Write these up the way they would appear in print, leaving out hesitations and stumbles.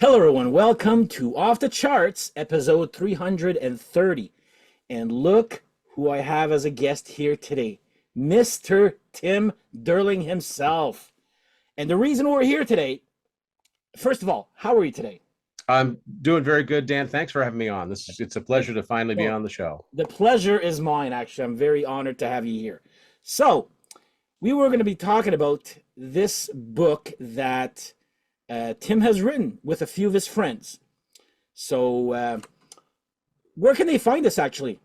Hello, everyone. Welcome to Off the Charts, episode 330. And look who I have as a guest here today, Mr. Tim Derling himself. And the reason we're here today, first of all, how are you today? I'm doing very good, Dan. Thanks for having me on. It's a Hey, pleasure to finally be well, on the show. the pleasure is mine, actually. I'm very honored to have you here. So, we were going to be talking about this book that Tim has written with a few of his friends. So, where can they find us, actually?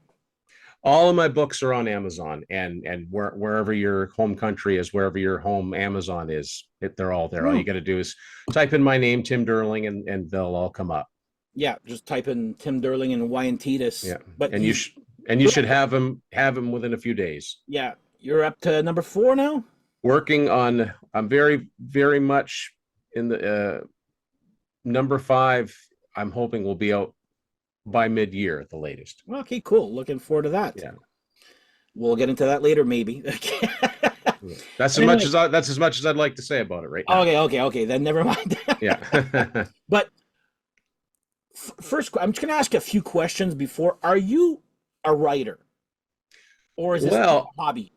All of my books are on Amazon, and wherever your home country is, wherever your home Amazon is, they're all there. All you Hmm. got to do is type in my name, Tim Derling, and they'll all come up. Yeah, just type in Tim Derling and yandt. Yeah, But and you sh and you you're should have them within a few days. yeah, you're up to number four now. Working on. I'm very much in the number five. I'm hoping will be out by mid-year at the latest. Okay, cool. Looking forward to that. Yeah. We'll get into that later, maybe. That's But anyway, that's as much as I'd like to say about it right now. okay. Then never mind. Yeah. But first, I'm just gonna ask a few questions before. Are you a writer, or is this a well, hobby?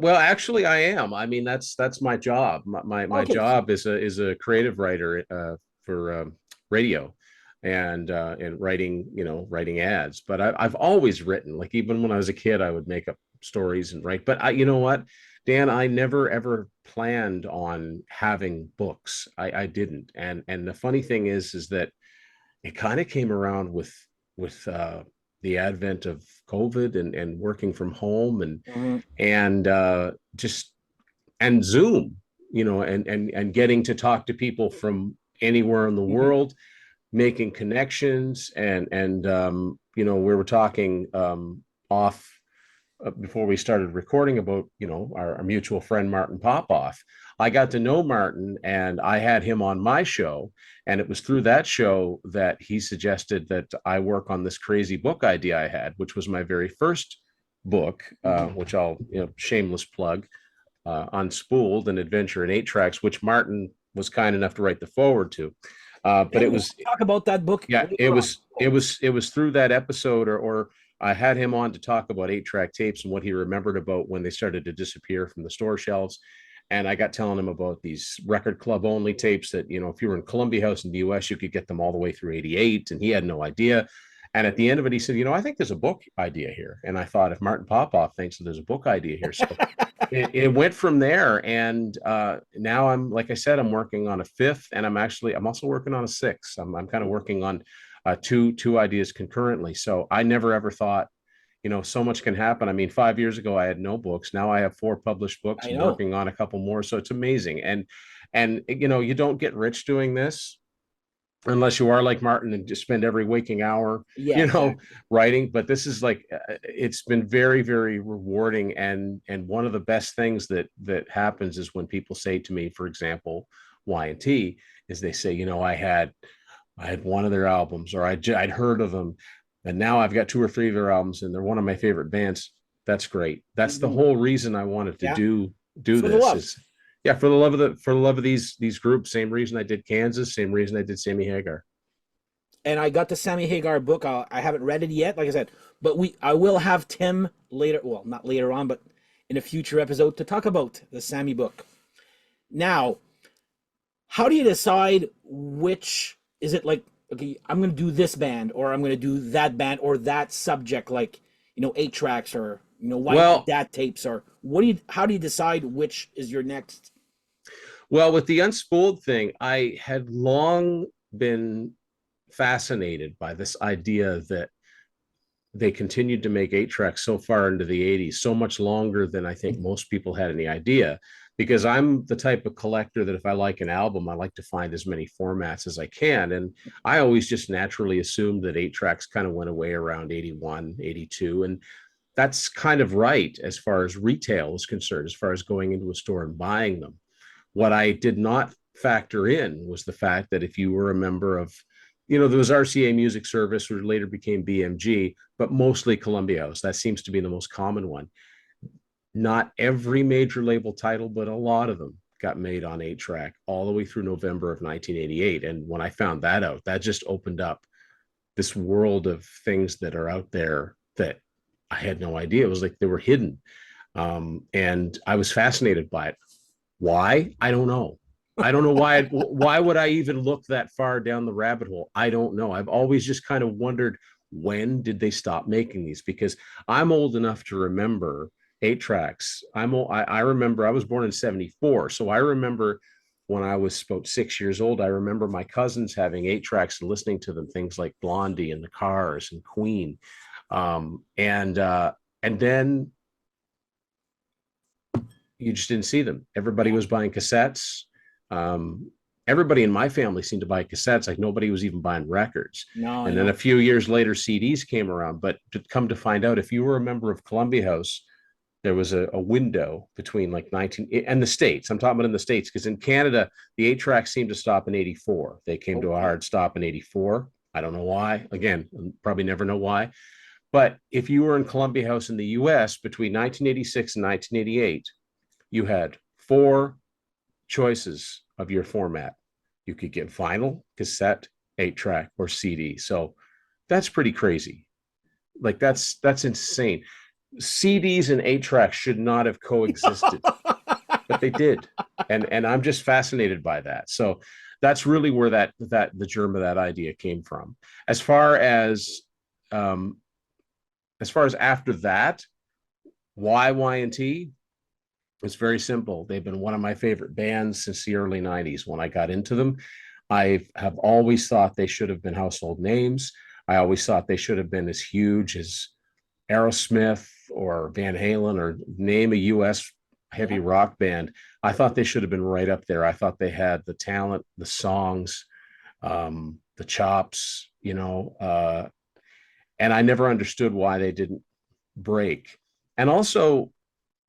actually, I am. I mean, that's my job. My Okay, so job is a creative writer for radio and writing writing ads. But I've always written. Like even when I was a kid, I would make up stories and write. But you know what, Dan, I never ever planned on having books. I didn't. And the funny thing is that it kind of came around with the advent of COVID and working from home mhm, and just and Zoom, and getting to talk to people from anywhere in the mhm. world, making connections and we were talking off before we started recording about our mutual friend Martin Popoff. I got to know Martin and I had him on my show, and it was through that show that he suggested that I work on this crazy book idea I had, which was my very first book, Mhm. which I'll shameless plug, Unspooled, an adventure in eight tracks, which Martin was kind enough to write the forward to. But Hey, it we'll was talk about that book yeah, it later on. was it was it was through that episode, or I had him on to talk about eight track tapes and what he remembered about when they started to disappear from the store shelves. And I got telling him about these record club only tapes that, if you were in Columbia House in the US, you could get them all the way through 88. And he had no idea. And at the end of it, he said, I think there's a book idea here. And I thought, if Martin Popoff thinks that there's a book idea here. So it went from there. And now like I said, I'm working on a fifth, and I'm also working on a sixth. I'm kind of working on two ideas concurrently. So I never ever thought, so much can happen. I mean, 5 years ago, I had no books. Now I have four published books. I I'm know. working on a couple more. So it's amazing. And you don't get rich doing this unless you are like Martin and just spend every waking hour, Yeah, you know, exactly. writing. But this is like, it's been very, very rewarding. And one of the best things that happens is when people say to me, for example, Y&T, is they say, I had one of their albums, or I'd heard of them, and now I've got two or three of their albums, and they're one of my favorite bands. That's great. That's the Mhm. whole reason I wanted to Yeah, do for the this. love. Is yeah, for the love of these groups. Same reason I did Kansas. Same reason I did Sammy Hagar. And I got the Sammy Hagar book. I haven't read it yet, like I said, but I will have Tim later. Well, not later on, but in a future episode to talk about the Sammy book. Now, how do you decide which is it like? Okay, I'm gonna do this band, or I'm gonna do that band, or that subject, like eight tracks, or why Well, that tapes, or what do you? How do you decide which is your next? with the unspooled thing, I had long been fascinated by this idea that they continued to make eight tracks so far into the 80s, so much longer than I think most people had any idea. Because I'm the type of collector that if I like an album, I like to find as many formats as I can. And I always just naturally assumed that eight tracks kind of went away around 81, 82. And that's kind of right as far as retail is concerned, as far as going into a store and buying them. What I did not factor in was the fact that if you were a member of, there was RCA Music Service, which later became BMG, but mostly Columbia House. That seems to be the most common one. Not every major label title, but a lot of them got made on 8-track all the way through November of 1988. And when I found that out, that just opened up this world of things that are out there that I had no idea. It was like they were hidden. And I was fascinated by it. Why? I don't know. I don't know why. Why would I even look that far down the rabbit hole? I don't know. I've always just kind of wondered, when did they stop making these? Because I'm old enough to remember 8-tracks. I remember I was born in 74. So I remember when I was about 6 years old, I remember my cousins having 8-tracks and listening to them, things like Blondie and the Cars and Queen. And then you just didn't see them. Everybody was buying cassettes. Everybody in my family seemed to buy cassettes. Like nobody was even buying records. No, And then a few years later, CDs came around. But to come to find out, if you were a member of Columbia House, there was a window between like 19 and the States. I'm talking about in the States, because in Canada, the 8-tracks seemed to stop in 84. They came to a hard stop in 84. I don't know why. Again, probably never know why. But if you were in Columbia House in the US between 1986 and 1988, you had 4 choices of your format. You could get vinyl, cassette, 8-track, or CD. So that's pretty crazy. Like that's insane. CDs and 8-tracks should not have coexisted, but they did. And I'm just fascinated by that. So that's really where that the germ of that idea came from. As far as after that, why Y&T? It's very simple. They've been one of my favorite bands since the early 90s. When I got into them, I have always thought they should have been household names. I always thought they should have been as huge as Aerosmith or Van Halen, or name a US heavy rock band. I thought they should have been right up there. I thought they had the talent, the songs, the chops, and I never understood why they didn't break. And also,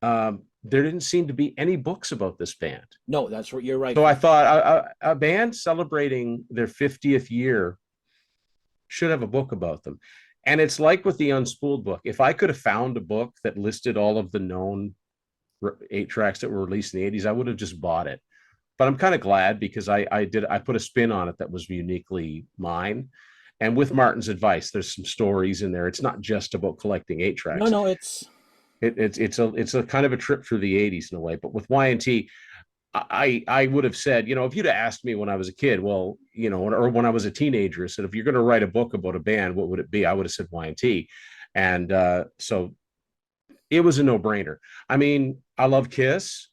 there didn't seem to be any books about this band. No, that's what you're right. So I thought a band celebrating their 50th year should have a book about them. And it's like with the Unspooled book. If I could have found a book that listed all of the known 8-tracks that were released in the 80s, I would have just bought it. But I'm kind of glad, because I put a spin on it that was uniquely mine. And with Martin's advice, there's some stories in there. It's not just about collecting 8-tracks. No, it's a kind of a trip through the 80s in a way. But with Y&T, I would have said, if you'd have asked me when I was a kid, well, or when I was a teenager, I said, if you're going to write a book about a band, what would it be? I would have said Y&T. And so it was a no-brainer. I mean, I love Kiss.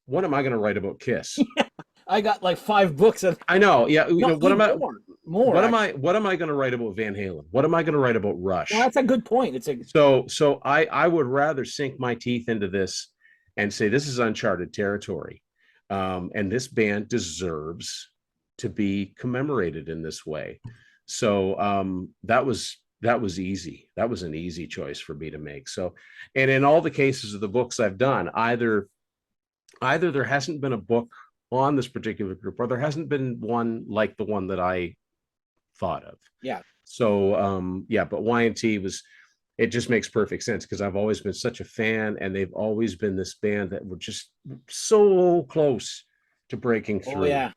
What am I going to write about Kiss? I got like 5 books. I know. Yeah. What am I? More. What am I going to write about Van Halen? What am I going to write about Rush? Well, that's a good point. So I would rather sink my teeth into this and say this is uncharted territory, and this band deserves to be commemorated in this way. So that was easy. That was an easy choice for me to make. So, and in all the cases of the books I've done, either there hasn't been a book on this particular group, or there hasn't been one like the one that I thought of. Yeah. So but Y&T it just makes perfect sense, because I've always been such a fan, and they've always been this band that were just so close to breaking through. Oh, yeah.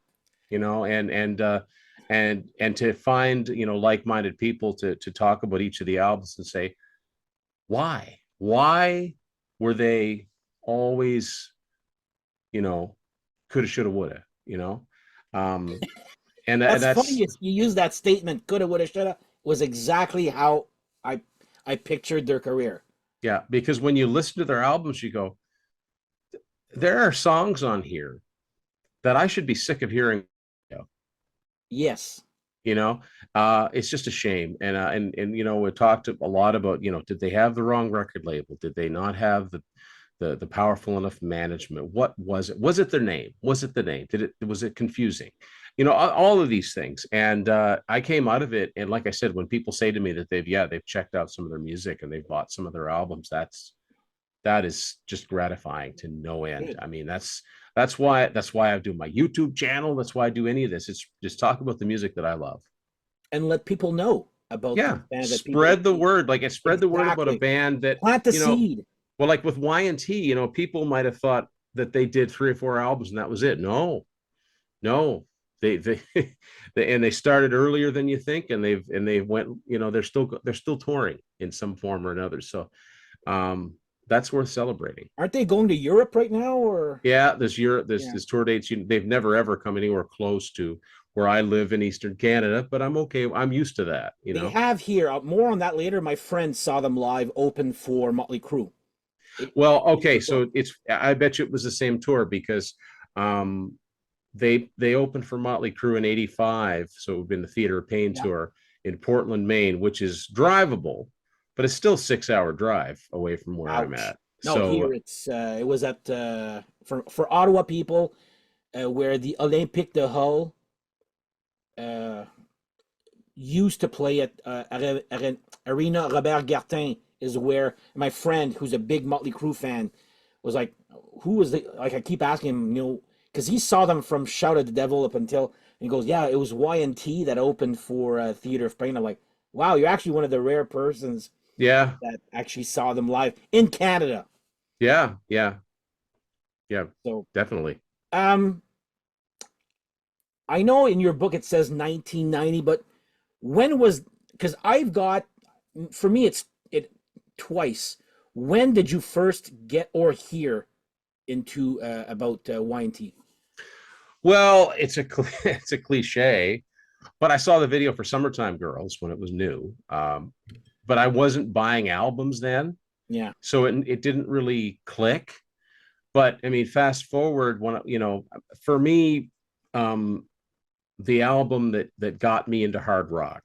And to find like-minded people to talk about each of the albums and say, why were they always coulda, shoulda, woulda, and that's funny. You use that statement, coulda, woulda, shoulda, was exactly how I pictured their career. Yeah, because when you listen to their albums, you go, there are songs on here that I should be sick of hearing. Yes. It's just a shame. And we talked a lot about, did they have the wrong record label? Did they not have the powerful enough management? What was it? Was it their name? Was it the name? Was it confusing? All of these things. And I came out of it. And like I said, when people say to me that they've checked out some of their music and they've bought some of their albums, that is just gratifying to no end. I mean, that's why I do my YouTube channel. That's why I do any of this. It's just talk about the music that I love. And let people know about the band. Spread the word. Like, spread the word about a band that plant the seed. Well, like with Y&T, people might have thought that they did 3 or 4 albums and that was it. No, no, they and they started earlier than you think, and they went, they're still touring in some form or another. So um that's worth celebrating. Aren't they going to Europe right now? Or Yeah, this year, this yeah, this tour dates, they've never ever come anywhere close to where I live in Eastern Canada, but I'm okay. I'm used to that, you they know. have here. More on that later. My friend saw them live, open for Motley Crue. Well, In okay, your book. so I bet you it was the same tour because um they opened for Motley Crue in '85, so it would have been the Theater of Pain Yeah. tour in Portland, Maine, which is drivable, but it's still 6 hour drive away from where I'm Ouch. at. No, So here it was at for Ottawa people, where the Olympique de Hull uh, used to play at Arena Robert Gartin is where my friend, who's a big Motley Crue fan, was like, who was the, like, I keep asking him, because he saw them from Shout at the Devil up until, and he goes, yeah, it was YNT that opened for Theater of Pain. I'm like, wow, you're actually one of the rare persons yeah, that actually saw them live in Canada. yeah, yeah, yeah, So, definitely. um, I know in your book it says 1990, but when was, because I've got, for me it twice. When did you first get or hear into about YNT? Well, it's a cliche, but I saw the video for Summertime Girls when it was new. But I wasn't buying albums then, Yeah, so it didn't really click. But I mean, fast forward, for me, um, the album that got me into hard rock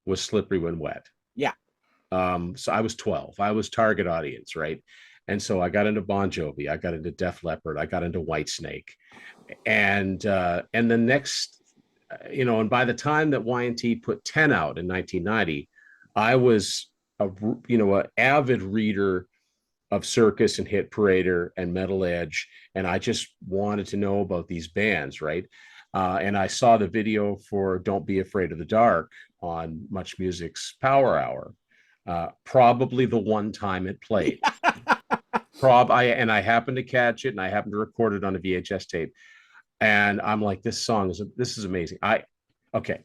was Slippery When Wet. yeah, So I was 12. I was target audience, right? And so I got into Bon Jovi, I got into Def Leppard, I got into Whitesnake, and the next, and by the time that Y&T put 10 out in 1990, I was an avid reader of Circus and Hit Parader and Metal Edge, and I just wanted to know about these bands, right? And I saw the video for "Don't Be Afraid of the Dark" on Much Music's Power Hour, probably the one time it played. I happened to catch it, and I happened to record it on a VHS tape, and I'm like, this is amazing. Okay,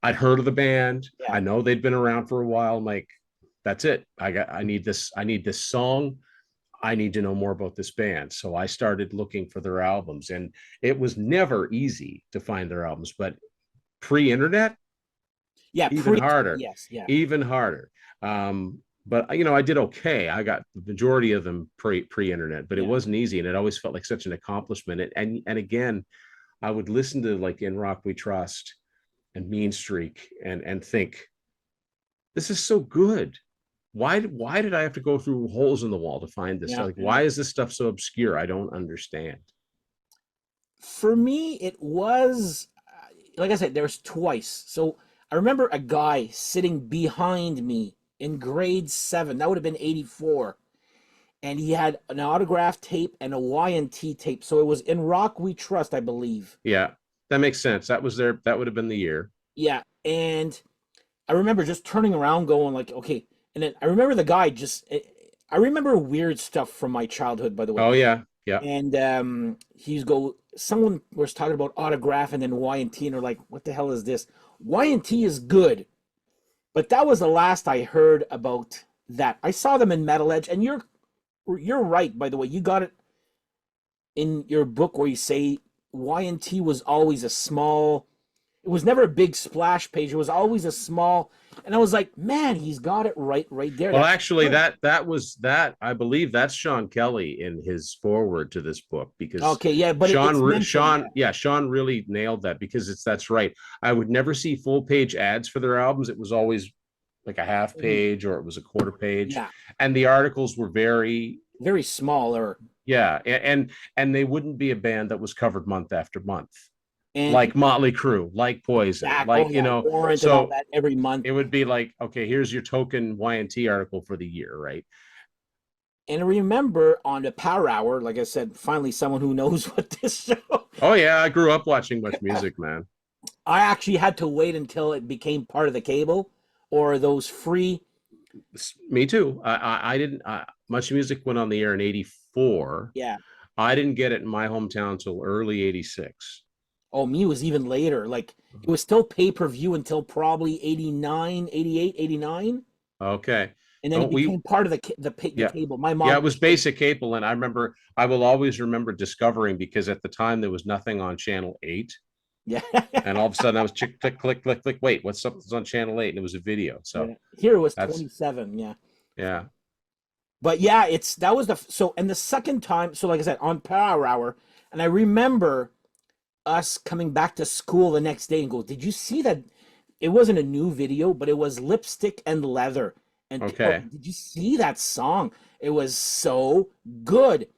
I'd heard of the band. yeah, I know they'd been around for a while. I'm like, that's it. I need this song. I need to know more about this band. So I started looking for their albums, and it was never easy to find their albums, but pre-internet, yeah. even harder, Yes, yeah, even harder. But I did okay. I got the majority of them pre-internet, but it yeah, wasn't easy, and it always felt like such an accomplishment. And again, I would listen to like In Rock We Trust and Mean Streak and think, this is so good. Why did I have to go through holes in the wall to find this? yeah, Like, yeah. why is this stuff so obscure? I don't understand. For me, it was like I said, there's twice. So I remember a guy sitting behind me in grade 7. That would have been 84. And he had an autograph tape and a YNT tape. So it was In Rock We Trust, I believe. Yeah, that makes sense. That would have been the year. Yeah. And I remember just turning around going like, okay. And then I remember the guy I remember weird stuff from my childhood, by the way. Oh yeah, yeah. And someone was talking about autograph and then YNT, and they're like, what the hell is this? YNT is good. But that was the last I heard about that. I saw them in Metal Edge, and you're right, by the way. You got it in your book where you say YNT was always a small, it was never a big splash page. It was always a small, and I was like, man, he's got it right there. Well, That's actually, good. that was that. I believe that's Sean Kelly in his foreword to this book because Okay, yeah, but it's mentioned. Sean really nailed that because that's right. I would never see full page ads for their albums. It was always like a half Mhm. page or it was a quarter page, Yeah, and the articles were very, very small, or yeah, and they wouldn't be a band that was covered month after month, and like Motley Crue, like Poison, Jack. Oh like yeah, Warrant and all so that every month. it would be like, okay, here's your token Y&T article for the year, right? And I remember on the Power Hour, like I said, finally someone who knows what this show. Oh yeah, I grew up watching Much Music, man. I actually had to wait until it became part of the cable or those free. Me too. I didn't. Much Music went on the air in '84. Yeah, I didn't get it in my hometown until early 86. Oh, me was even later. Like it was still pay-per-view until probably 89, 88, 89, Okay. and then No, it became part of the yeah. cable. My Yeah, mom it was basic cable. And I will always remember discovering, because at the time there was nothing on channel 8. yeah. And all of a sudden I was click, click, click, click, click. Wait, what's something's on channel 8? And it was a video. So Yeah. Here it was that's, 27, yeah. yeah. But yeah, it's that was the so and the second time, so like I said, on Power Hour, and I remember us coming back to school the next day and go, "Did you see that? It wasn't a new video, but it was Lipstick and Leather." And Okay. did you see that song? It was so good.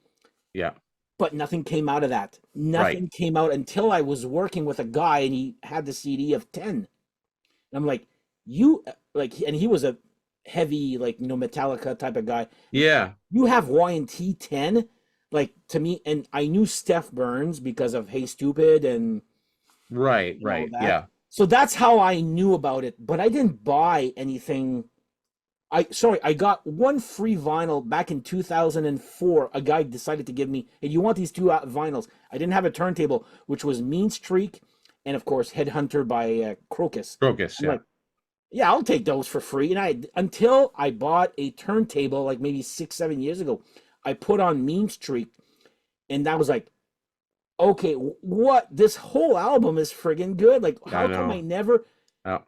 Yeah. But nothing came out of that. Right. Nothing came out until I was working with a guy and he had the CD of 10. And I'm like, you like, and he was a heavy, like, Metallica type of guy. Yeah. You have Y&T 10? Like, to me, and I knew Steph Burns because of Hey Stupid and Right. all Right. of that. Yeah. So that's how I knew about it, but I didn't buy anything. I got one free vinyl back in 2004. A guy decided to give me, "Hey, you want these two vinyls?" I didn't have a turntable, which was Mean Streak and of course Headhunter by Crocus. Crocus. I'm Yeah. like, "Yeah, I'll take those for free." And I until I bought a turntable like maybe 6, 7 years ago, I put on Mean Streak, and that was like, okay, what? This whole album is friggin' good. Like, I how come I know. never? Yeah.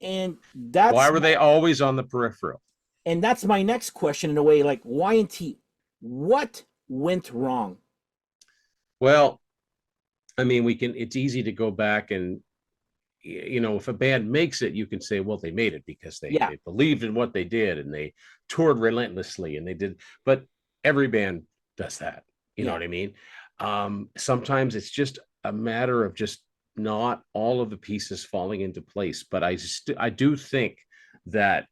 And Why that's were they always on the peripheral? my next question in a way. Like Y&T, what went wrong? Well, I mean, it's easy to go back and, if a band makes it, you can say, well, they made it because Yeah, they believed in what they did and they toured relentlessly and they did, but every band does that. You know yeah, what I mean? Sometimes it's just a matter of just not all of the pieces falling into place. But I do think that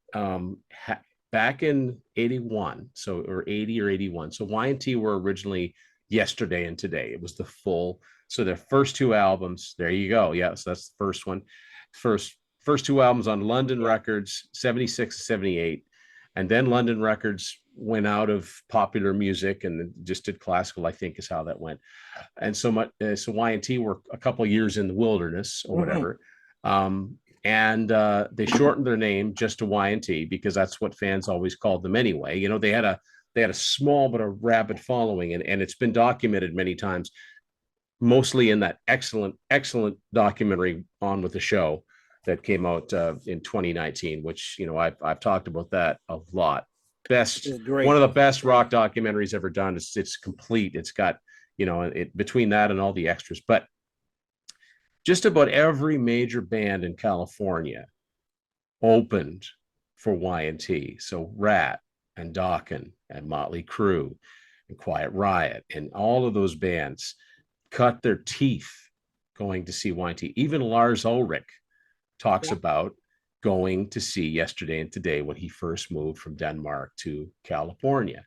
back in 81, so, or 80 or 81, so Y&T were originally Yesterday and Today. It was the full, so their first two albums, there you go. Yeah, so that's the first one. First two albums on London yeah. Records, 76, 78. And then London Records went out of popular music and just did classical, I think is how that went. And so much, so Y&T were a couple of years in the wilderness or Hmm. whatever. And they shortened their name just to Y&T because that's what fans always called them anyway. They had a small but a rabid following, and it's been documented many times, mostly in that excellent documentary On with the Show that came out in 2019, which I've talked about that a lot. It's One great. of the best rock documentaries ever done. It's complete. It's got it between that and all the extras, but just about every major band in California opened for Y&T. So Rat and Dokken and Motley Crue and Quiet Riot and all of those bands cut their teeth going to see Y&T. Even Lars Ulrich talks Yeah. about going to see Yesterday and Today when he first moved from Denmark to California.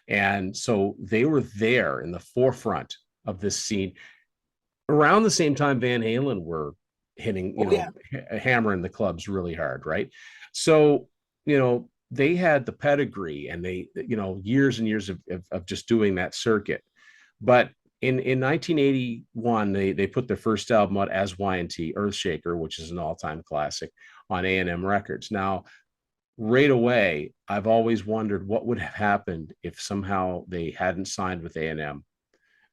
And so they were there in the forefront of this scene around the same time Van Halen were hitting, Oh yeah. hammering the clubs really hard, right? So, they had the pedigree and they, years and years of just doing that circuit. But in 1981, they put their first album out as Y&T, Earthshaker, which is an all-time classic, on A&M Records. Now, right away, I've always wondered what would have happened if somehow they hadn't signed with A&M.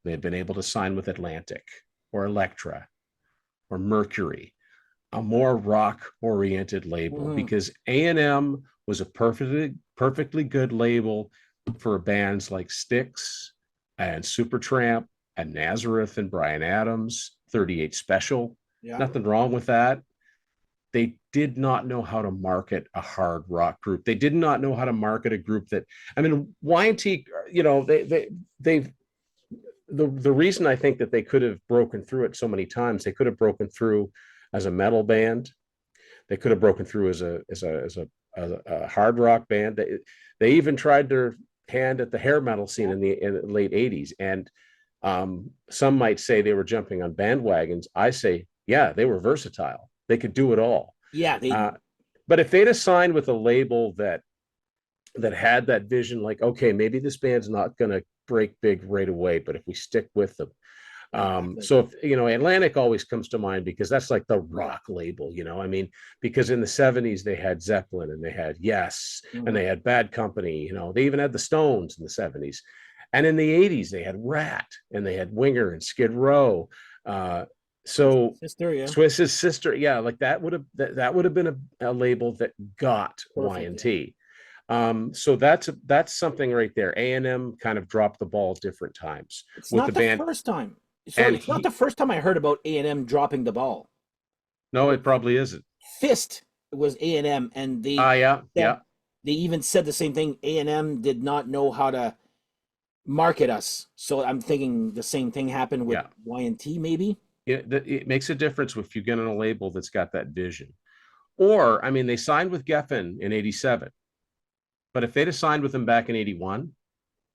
They had been able to sign with Atlantic or Elektra or Mercury, a more rock oriented label, Hmm. because A&M was a perfectly good label for bands like Styx and Supertramp and Nazareth and Bryan Adams, 38 Special. Yeah. Nothing wrong with that. They did not know how to market a hard rock group. They did not know how to market a group that, I mean, Y&T, they've the reason I think that they could have broken through it so many times, they could have broken through as a metal band. They could have broken through as a hard rock band. They even tried their hand at the hair metal scene Yeah. in the late 80s. And some might say they were jumping on bandwagons. I say, yeah, they were versatile. They could do it all. Yeah. They. Uh, but if they'd have signed with a label that had that vision, like, okay, maybe this band's not going to break big right away, but if we stick with them. Exactly. So if Atlantic always comes to mind because that's like the rock label, I mean, because in the 70s they had Zeppelin and they had Yes and Mhm. they had Bad Company, they even had the Stones in the 70s. And in the 80s they had Rat and they had Winger and Skid Row. So Sister, yeah. Swiss's Sister, yeah, like that would have been a label that got Perfect. Yeah. Y&T. So that's something right there. A&M kind of dropped the ball different times It's with the not the band. first time. Sorry, And it's not the first time I heard about A&M dropping the ball. no, it probably isn't. Fist was A&M, and Yeah, said yeah, they even said the same thing. A&M did not know how to market us. So I'm thinking the same thing happened with yeah. Y&T, maybe. It makes a difference if you get on a label that's got that vision. Or, I mean, they signed with Geffen in 87, but if they'd have signed with them back in 81,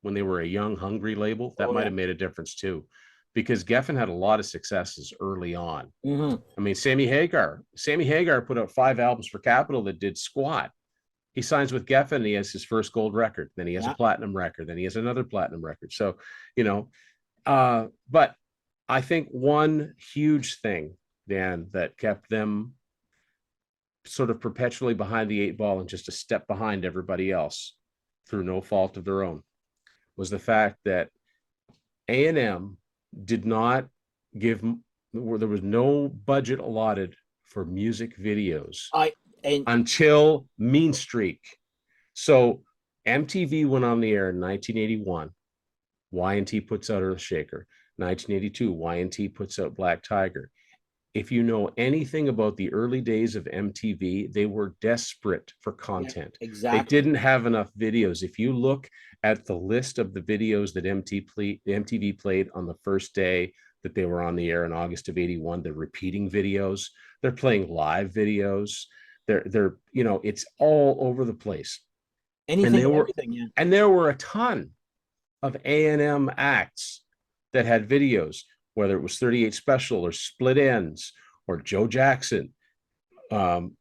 when they were a young, hungry label, that Oh might yeah. have made a difference too. Because Geffen had a lot of successes early on. Hmm. I mean, Sammy Hagar put out 5 albums for Capitol that did squat. He signs with Geffen and he has his first gold record. Then he has a Yeah. platinum record. Then he has another platinum record. So, you know, but I think one huge thing, Dan, that kept them sort of perpetually behind the 8 ball and just a step behind everybody else through no fault of their own was the fact that A&M did not give, where there was no budget allotted for music videos I and until Mean Streak. So MTV went on the air in 1981. Y&T puts out Earthshaker. 1982, Y&T puts out Black Tiger. If you know anything about the early days of MTV, they were desperate for yeah, content. They exactly. didn't have enough videos. If you look at the list of the videos that MTV played on the first day that they were on the air in August of 81, they're repeating videos, they're playing live videos. It's all over the place. And Anything there and were everything. Yeah. and there were a ton of A&M acts that had videos, whether it was 38 Special or Split Ends or Joe Jackson. Um,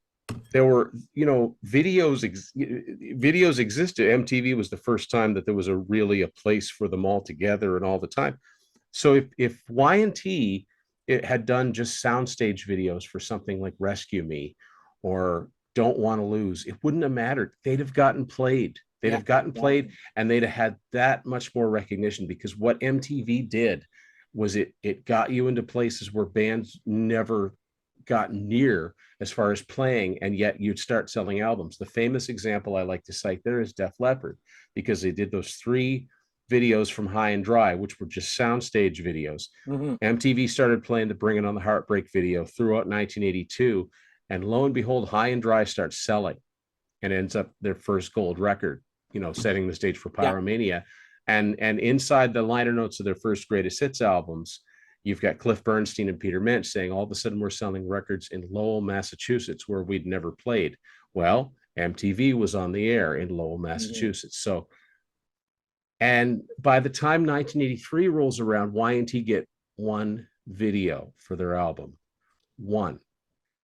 there were, videos existed. MTV was the first time that there was really a place for them all together and all the time. So if Y&T it had done just soundstage videos for something like Rescue Me or Don't Want to Lose, it wouldn't have mattered. They'd have gotten played. They'd Yeah. have gotten played Exactly. and they'd have had that much more recognition because what MTV did was it got you into places where bands never got near as far as playing, and yet you'd start selling albums. The famous example I like to cite there is Def Leppard, because they did those 3 videos from High and Dry, which were just soundstage videos. Hmm. MTV started playing the Bring It On the Heartbreak video throughout 1982, and lo and behold, High and Dry starts selling and ends up their first gold record, setting the stage for Yeah. Pyromania. And inside the liner notes of their first greatest hits albums, you've got Cliff Bernstein and Peter Minch saying all of a sudden we're selling records in Lowell, Massachusetts, where we'd never played. Well, MTV was on the air in Lowell, Hmm. Massachusetts. So, and by the time 1983 rolls around, Y&T get one video for their album, one,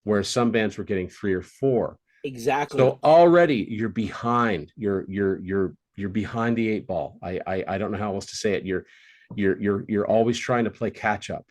whereas some bands were getting 3 or 4. Exactly. So already you're behind. You're behind the 8 ball. I don't know how else to say it. You're always trying to play catch up.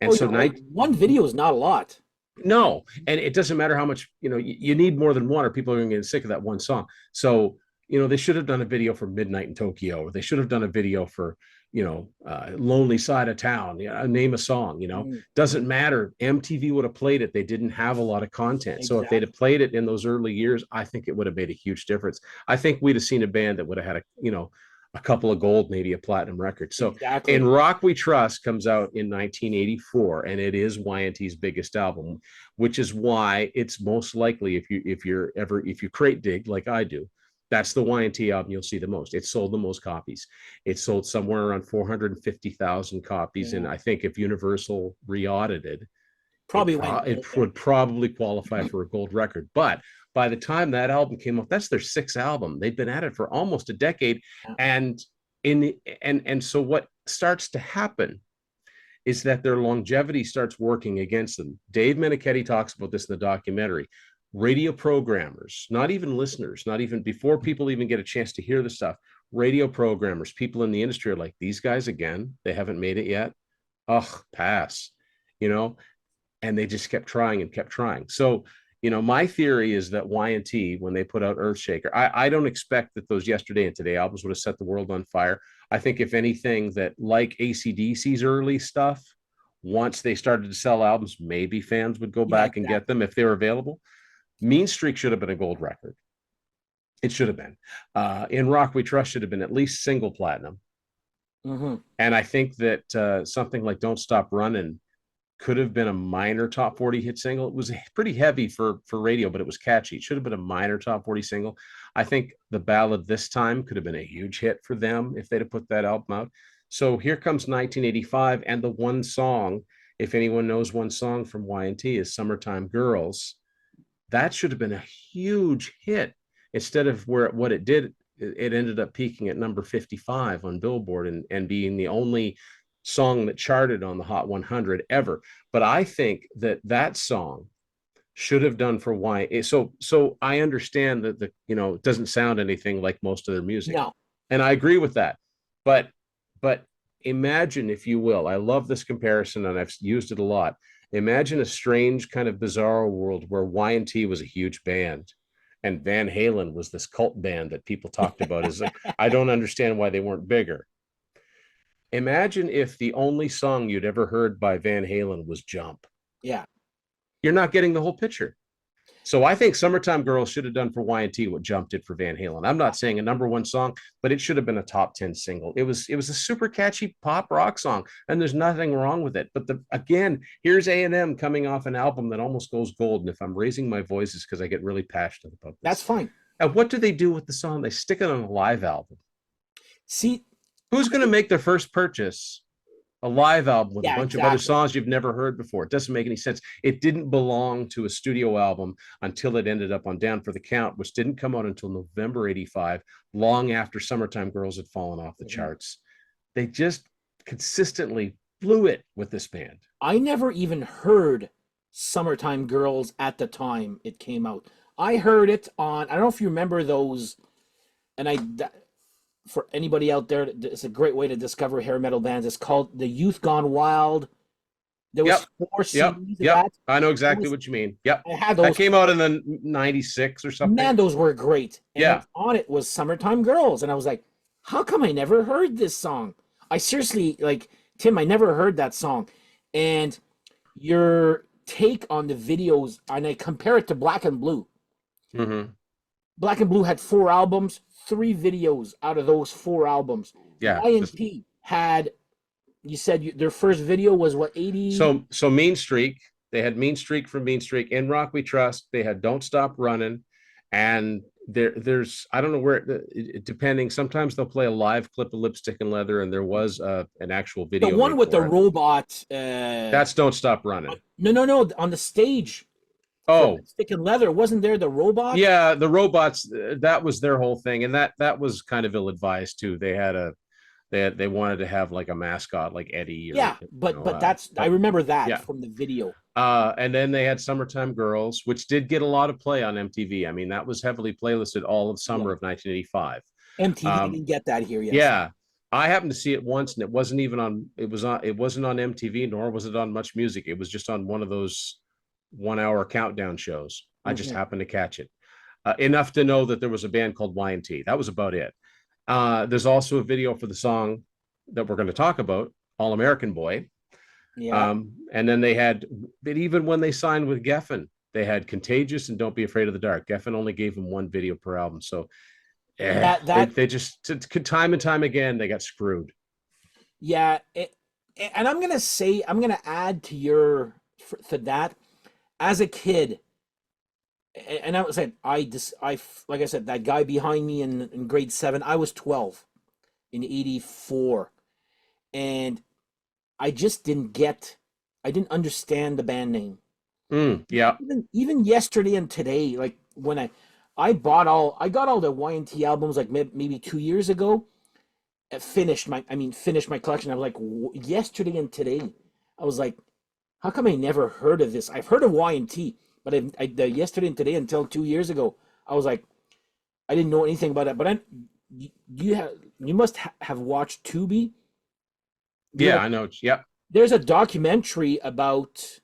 And Oh, so you're right. night One video is not a lot. no, and it doesn't matter how much, you need more than one or people are going to get sick of that one song. So, they should have done a video for Midnight in Tokyo, or they should have done a video for, Lonely Side of Town, name a song, Mhm. doesn't matter. MTV would have played it. They didn't have a lot of content. So if they'd have Exactly. played it in those early years, I think it would have made a huge difference. I think we'd have seen a band that would have had a couple of gold, maybe a platinum record. So in Exactly. Rock We Trust comes out in 1984, and it is Y&T's biggest album, which is why it's most likely if you crate dig like I do, that's the Y&T album you'll see the most. It sold the most copies. It sold somewhere around 450,000 copies, and Yeah. I think if Universal re-audited, Probably went it gold. Yeah. would probably qualify for a gold record. But by the time that album came out, that's their 6th album. They'd been at it for almost a decade, Yeah. and so what starts to happen is that their longevity starts working against them. Dave Meniketti talks about this in the documentary. Radio programmers, not even listeners, not even before people even get a chance to hear the stuff, radio programmers, people in the industry are like, these guys again, they haven't made it yet. Ugh, pass, you know, and they just kept trying and kept trying. So, my theory is that Y&T, when they put out Earthshaker, I don't expect that those Yesterday and Today albums would have set the world on fire. I think if anything, that like AC/DC's early stuff, once they started to sell albums, maybe fans would go Yeah, back and get them if they were available. Mean Streak should have been a gold record. It should have been. In Rock We Trust should have been at least single platinum. Mm-hmm. And I think that something like Don't Stop Running could have been a minor top 40 hit single. It was pretty heavy for radio, but it was catchy. It should have been a minor top 40 single. I think the ballad This Time could have been a huge hit for them if they'd have put that album out. So here comes 1985, and the one song, if anyone knows one song from Y&T, is Summertime Girls. That should have been a huge hit. Instead of what it did, it ended up peaking at number 55 on Billboard and being the only song that charted on the Hot 100 ever. But I think that song should have done for Y. So I understand that it doesn't sound anything like most of their music. No. And I agree with that. But imagine, if you will, I love this comparison and I've used it a lot. Imagine a strange kind of bizarre world where Y&T was a huge band and Van Halen was this cult band that people talked about as like, I don't understand why they weren't bigger. Imagine if the only song you'd ever heard by Van Halen was Jump. Yeah. You're not getting the whole picture. So I think Summertime Girls should have done for Y&T what Jump did for Van Halen. I'm not saying a number one song, but it should have been a top 10 single. It was a super catchy pop rock song, and there's nothing wrong with it. But again, here's A&M coming off an album that almost goes gold. And if I'm raising my voice, it's because I get really passionate about this. That's fine. And what do they do with the song? They stick it on a live album. See, who's going to make their first purchase a live album with a bunch of other songs you've never heard before? It doesn't make any sense. It didn't belong to a studio album until it ended up on Down for the Count, which didn't come out until November 85, long after Summertime Girls had fallen off the charts. They just consistently blew it with this band. I never even heard Summertime Girls at the time it came out. I heard it on, I don't know if you remember those, and for anybody out there, it's a great way to discover hair metal bands. It's called The Youth Gone Wild. There was 4 CDs. Yep. I know exactly what you mean. Yep. I had those. That came out in the 96 or something. Man, those were great. And yeah. On it was Summertime Girls. And I was like, how come I never heard this song? I seriously, like, Tim, I never heard that song. And your take on the videos, and I compare it to Black and Blue. Mm-hmm. Black and Blue had 4 albums. 3 videos out of those 4 albums. Yeah. Y&T had, you said their first video was what, 80? So Mean Streak, they had Mean Streak from Mean Streak. In Rock We Trust, they had Don't Stop Running. And there's, I don't know where, depending, sometimes they'll play a live clip of Lipstick and Leather, and there was an actual video. The one with the robot. That's Don't Stop Running. No, on the stage. Oh, Stick and Leather, wasn't there the robot? Yeah, the robots, that was their whole thing, and that was kind of ill-advised too. They wanted to have like a mascot like Eddie. But that's I remember that from the video. And then they had Summertime Girls, which did get a lot of play on MTV. I mean, that was heavily playlisted all of summer of 1985. MTV didn't get that here yet. Yeah, I happened to see it once, and it wasn't even on. It wasn't on MTV, nor was it on Much Music. It was just on one of those 1-hour countdown shows. I just happened to catch it enough to know that there was a band called Y&T. That was about it. There's also a video for the song that we're going to talk about, All American Boy. Yeah. And then they had, but even when they signed with Geffen, they had Contagious and Don't Be Afraid of the Dark. Geffen only gave them 1 video per album. So they just, time and time again, they got screwed. Yeah. And I'm going to add to for that. As a kid, and I was like, like I said, that guy behind me in grade 7, I was 12 in 84, and I just didn't understand the band name. Yeah. Even Yesterday and Today, like when I got all the Y&T albums like maybe 2 years ago. Finished my collection. I was like, Yesterday and Today. I was like, how come I never heard of this? I've heard of Y&T, but Yesterday and Today until 2 years ago, I was like, I didn't know anything about it. But you must have watched Tubi. There's Yeah, a, I know. Yep. there's a documentary about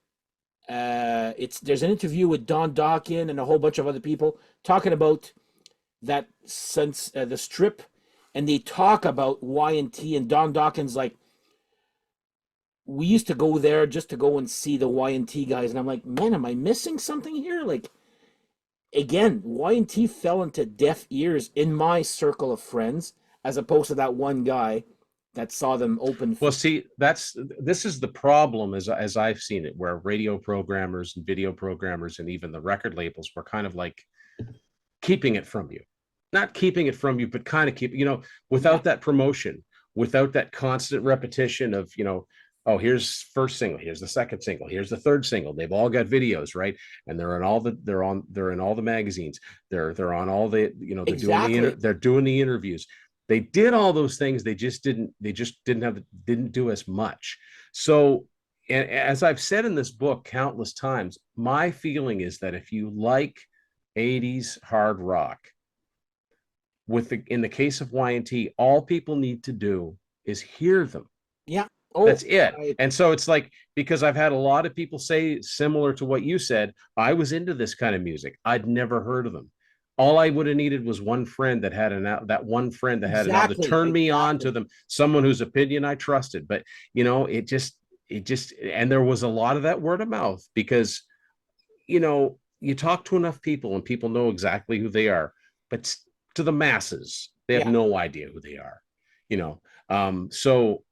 there's an interview with Don Dawkin and a whole bunch of other people talking about that since the strip, and they talk about Y&T, and Don Dawkins like, we used to go there just to go and see the Y&T guys, and I'm like, man, am I missing something here? Like, again, Y&T fell into deaf ears in my circle of friends, as opposed to that one guy that saw them open Well, for. see, this is the problem as I've seen it, where radio programmers and video programmers and even the record labels were kind of like keeping it from you. Not keeping it from you, but kind of Yeah, without that promotion, without that constant repetition of, oh, here's first single, here's the second single, here's the third single. They've all got videos, right? And they're in all the magazines. They're on all the, they're doing exactly. they're doing the interviews. They did all those things. They just didn't do as much. So, and as I've said in this book countless times, my feeling is that if you like 80s hard rock, in the case of Y&T, all people need to do is hear them. Yeah. That's Oh, it. And so it's like, because I've had a lot of people say similar to what you said, I was into this kind of music. I'd never heard of them. All I would have needed was one friend that had that one friend that had an out to exactly, turn me on to exactly. them, someone whose opinion I trusted. But and there was a lot of that word of mouth, because you talk to enough people and people know exactly who they are, but to the masses, they have Yeah, no idea who they are, you know. So,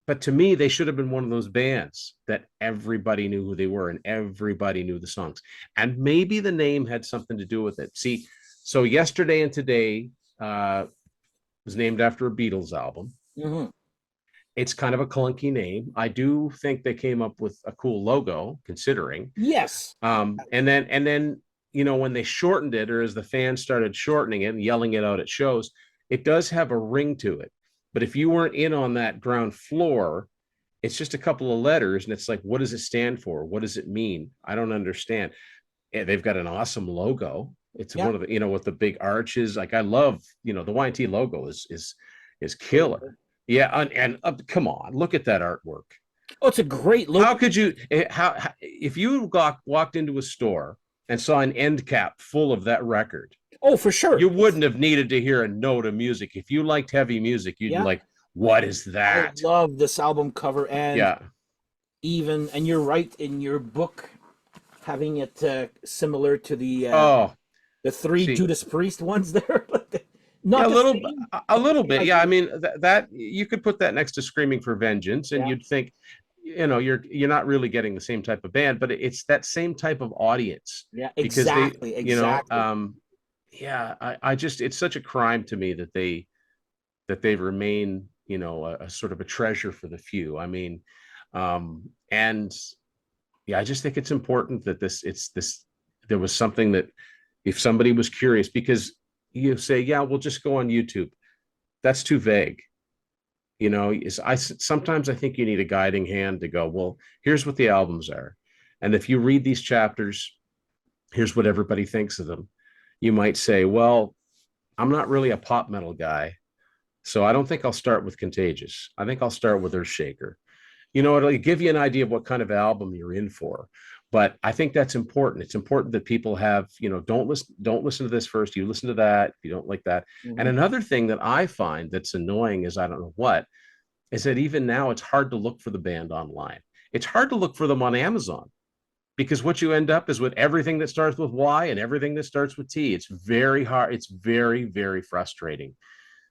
but to me, they should have been one of those bands that everybody knew who they were and everybody knew the songs. And maybe the name had something to do with it. See, so Yesterday and Today was named after a Beatles album. hmm, It's kind of a clunky name. I do think they came up with a cool logo, considering. yes, And then when they shortened it, or as the fans started shortening it and yelling it out at shows, it does have a ring to it. But if you weren't in on that ground floor, it's just a couple of letters, and it's like, what does it stand for? What does it mean? I don't understand. And they've got an awesome logo. It's yeah. one of the, with the big arches. Like, I love, the Y&T logo is Very killer. good. Yeah, and come on, look at that artwork. Oh, it's a great How look. could you, if you walked into a store and saw an end cap full of that record, Oh, for sure. you wouldn't have needed to hear a note of music. If you liked heavy music, you'd be Yeah, like, what is I that? love this album cover, and Yeah. and you're right in your book having it similar to Oh, the three see, Judas Priest ones there. yeah, Not the same, a but the little same bit. Yeah. I idea. mean, that you could put that next to Screaming for Vengeance, and Yeah, you'd think, you're not really getting the same type of band, but it's that same type of audience, yeah, because exactly, exactly. yeah, I just, it's such a crime to me that they remain, a sort of a treasure for the few. I mean, and yeah, I just think it's important that there was something that, if somebody was curious, because you say, yeah, we'll just go on YouTube. That's too vague. Sometimes I think you need a guiding hand to go, well, here's what the albums are. And if you read these chapters, here's what everybody thinks of them. You might say, well, I'm not really a pop metal guy, so I don't think I'll start with Contagious. I think I'll start with Earthshaker. It'll give you an idea of what kind of album you're in for. But I think that's important. It's important that people have, don't listen to this first. You listen to that if you don't like that. And Hmm. another thing that I find that's annoying is, I don't know what, is that even now it's hard to look for the band online. It's hard to look for them on Amazon, because what you end up is with everything that starts with Y and everything that starts with T. It's very hard. It's very, very frustrating.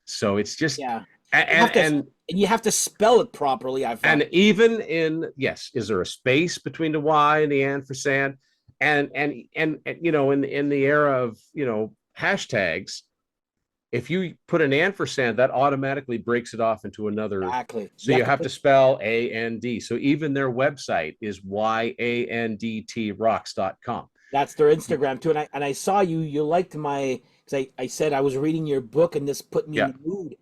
So it's just, Yeah, you and have to, and and you have to spell it properly, I find. and even in, yes, is there a space between the Y and the ampersand? And in the era of, hashtags, if you put an ampersand, that automatically breaks it off into another. Exactly. So You you have to have to put. spell AND. So even their website is YANDTrocks.com. That's their Instagram too. And I saw you liked my, because I said I was reading your book and this put me in Yeah. the mood.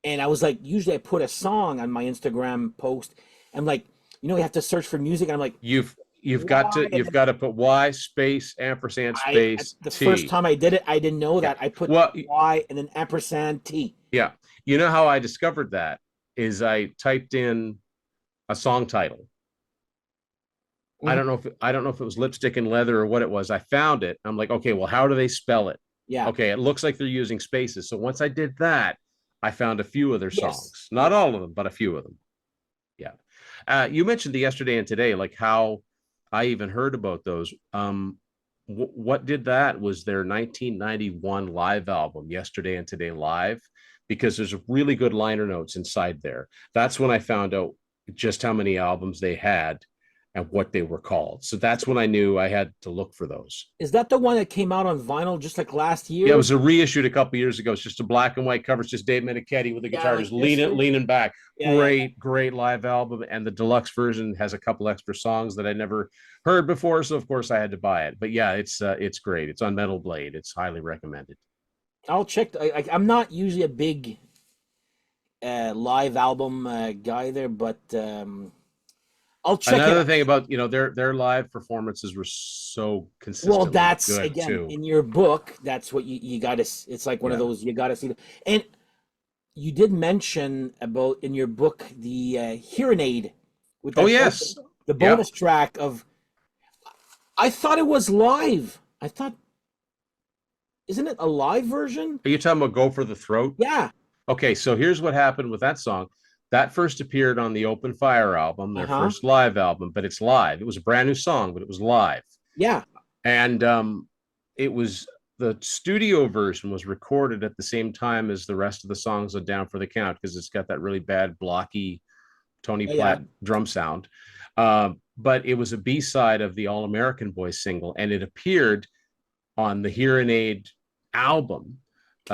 And I was like, usually I put a song on my Instagram post. I'm like, you have to search for music. And I'm like, You've Why? And you've then got to put Y space ampersand space the first T. time I did it, I didn't know Yeah. that. I put Well, Y and then ampersand T. yeah. You know how I discovered that is I typed in a song title. Mhm. I don't know if it was lipstick and leather or what it was. I found it. I'm like, okay, well, how do they spell it? Yeah. Okay, it looks like they're using spaces. So once I did that, I found a few of their Yes. songs. Not Yes. all of them, but a few of them. Yeah. You mentioned the yesterday and today, like how I even heard about those. What did that was their 1991 live album, Yesterday and Today Live, because there's really good liner notes inside there. That's when I found out just how many albums they had and what they were called. So that's when I knew I had to look for those. Is that the one that came out on vinyl just like last Yeah, it year? was a reissued a couple years ago. It's just a black and white cover. It's just Dave Menichetti with the Yeah, guitar like just this. Right? leaning back. Yeah, yeah, yeah. Great live album. And the deluxe version has a couple extra songs that I never heard before. So of course I had to buy it. But yeah, it's great. It's on Metal Blade. It's highly recommended. I'll check. I'm not usually a big live album guy there, but I'll check it Another out. thing about their live performances were so Well, consistently that's good again too. in your book. That's what you got to. It's like one of Yeah. those you got to see. And you did mention about in your book the hearing aid with Oh that yes. the Yeah. bonus track of. I thought it was live. I thought, isn't it a live version? Are you talking about Go for the Throat? Yeah. Okay, so here's what happened with that song. That first appeared on the Open Fire album, Uh their huh. first live album, but it's live. It was a brand new song, but it was live. Yeah. And it was the studio version was recorded at the same time as the rest of the songs on Down for the Count because it's got that really bad, blocky Tony Yeah. Yeah. Platt drum sound. But it was a B side of the All American Boys single, and it appeared on the Hearing Aid album.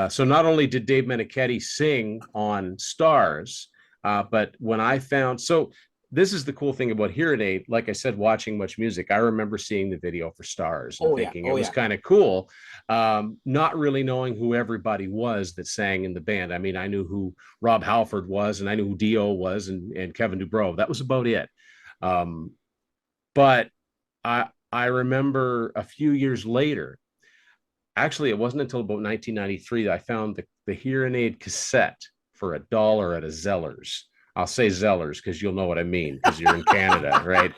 So not only did Dave Menichetti sing on Stars, but when I found so this is the cool thing about Hearing Aid. Like I said, watching Much Music, I remember seeing the video for Stars and Oh yeah. thinking it Oh was yeah. kind of cool, not really knowing who everybody was that sang in the band. I mean, I knew who Rob Halford was, and I knew who Dio was, and Kevin Dubrow. That was about it. Um, but I remember a few years later, actually, it wasn't until about 1993 that I found the hearing aid cassette for $1 at a Zeller's. I'll say Zeller's because you'll know what I mean because you're in Canada, right?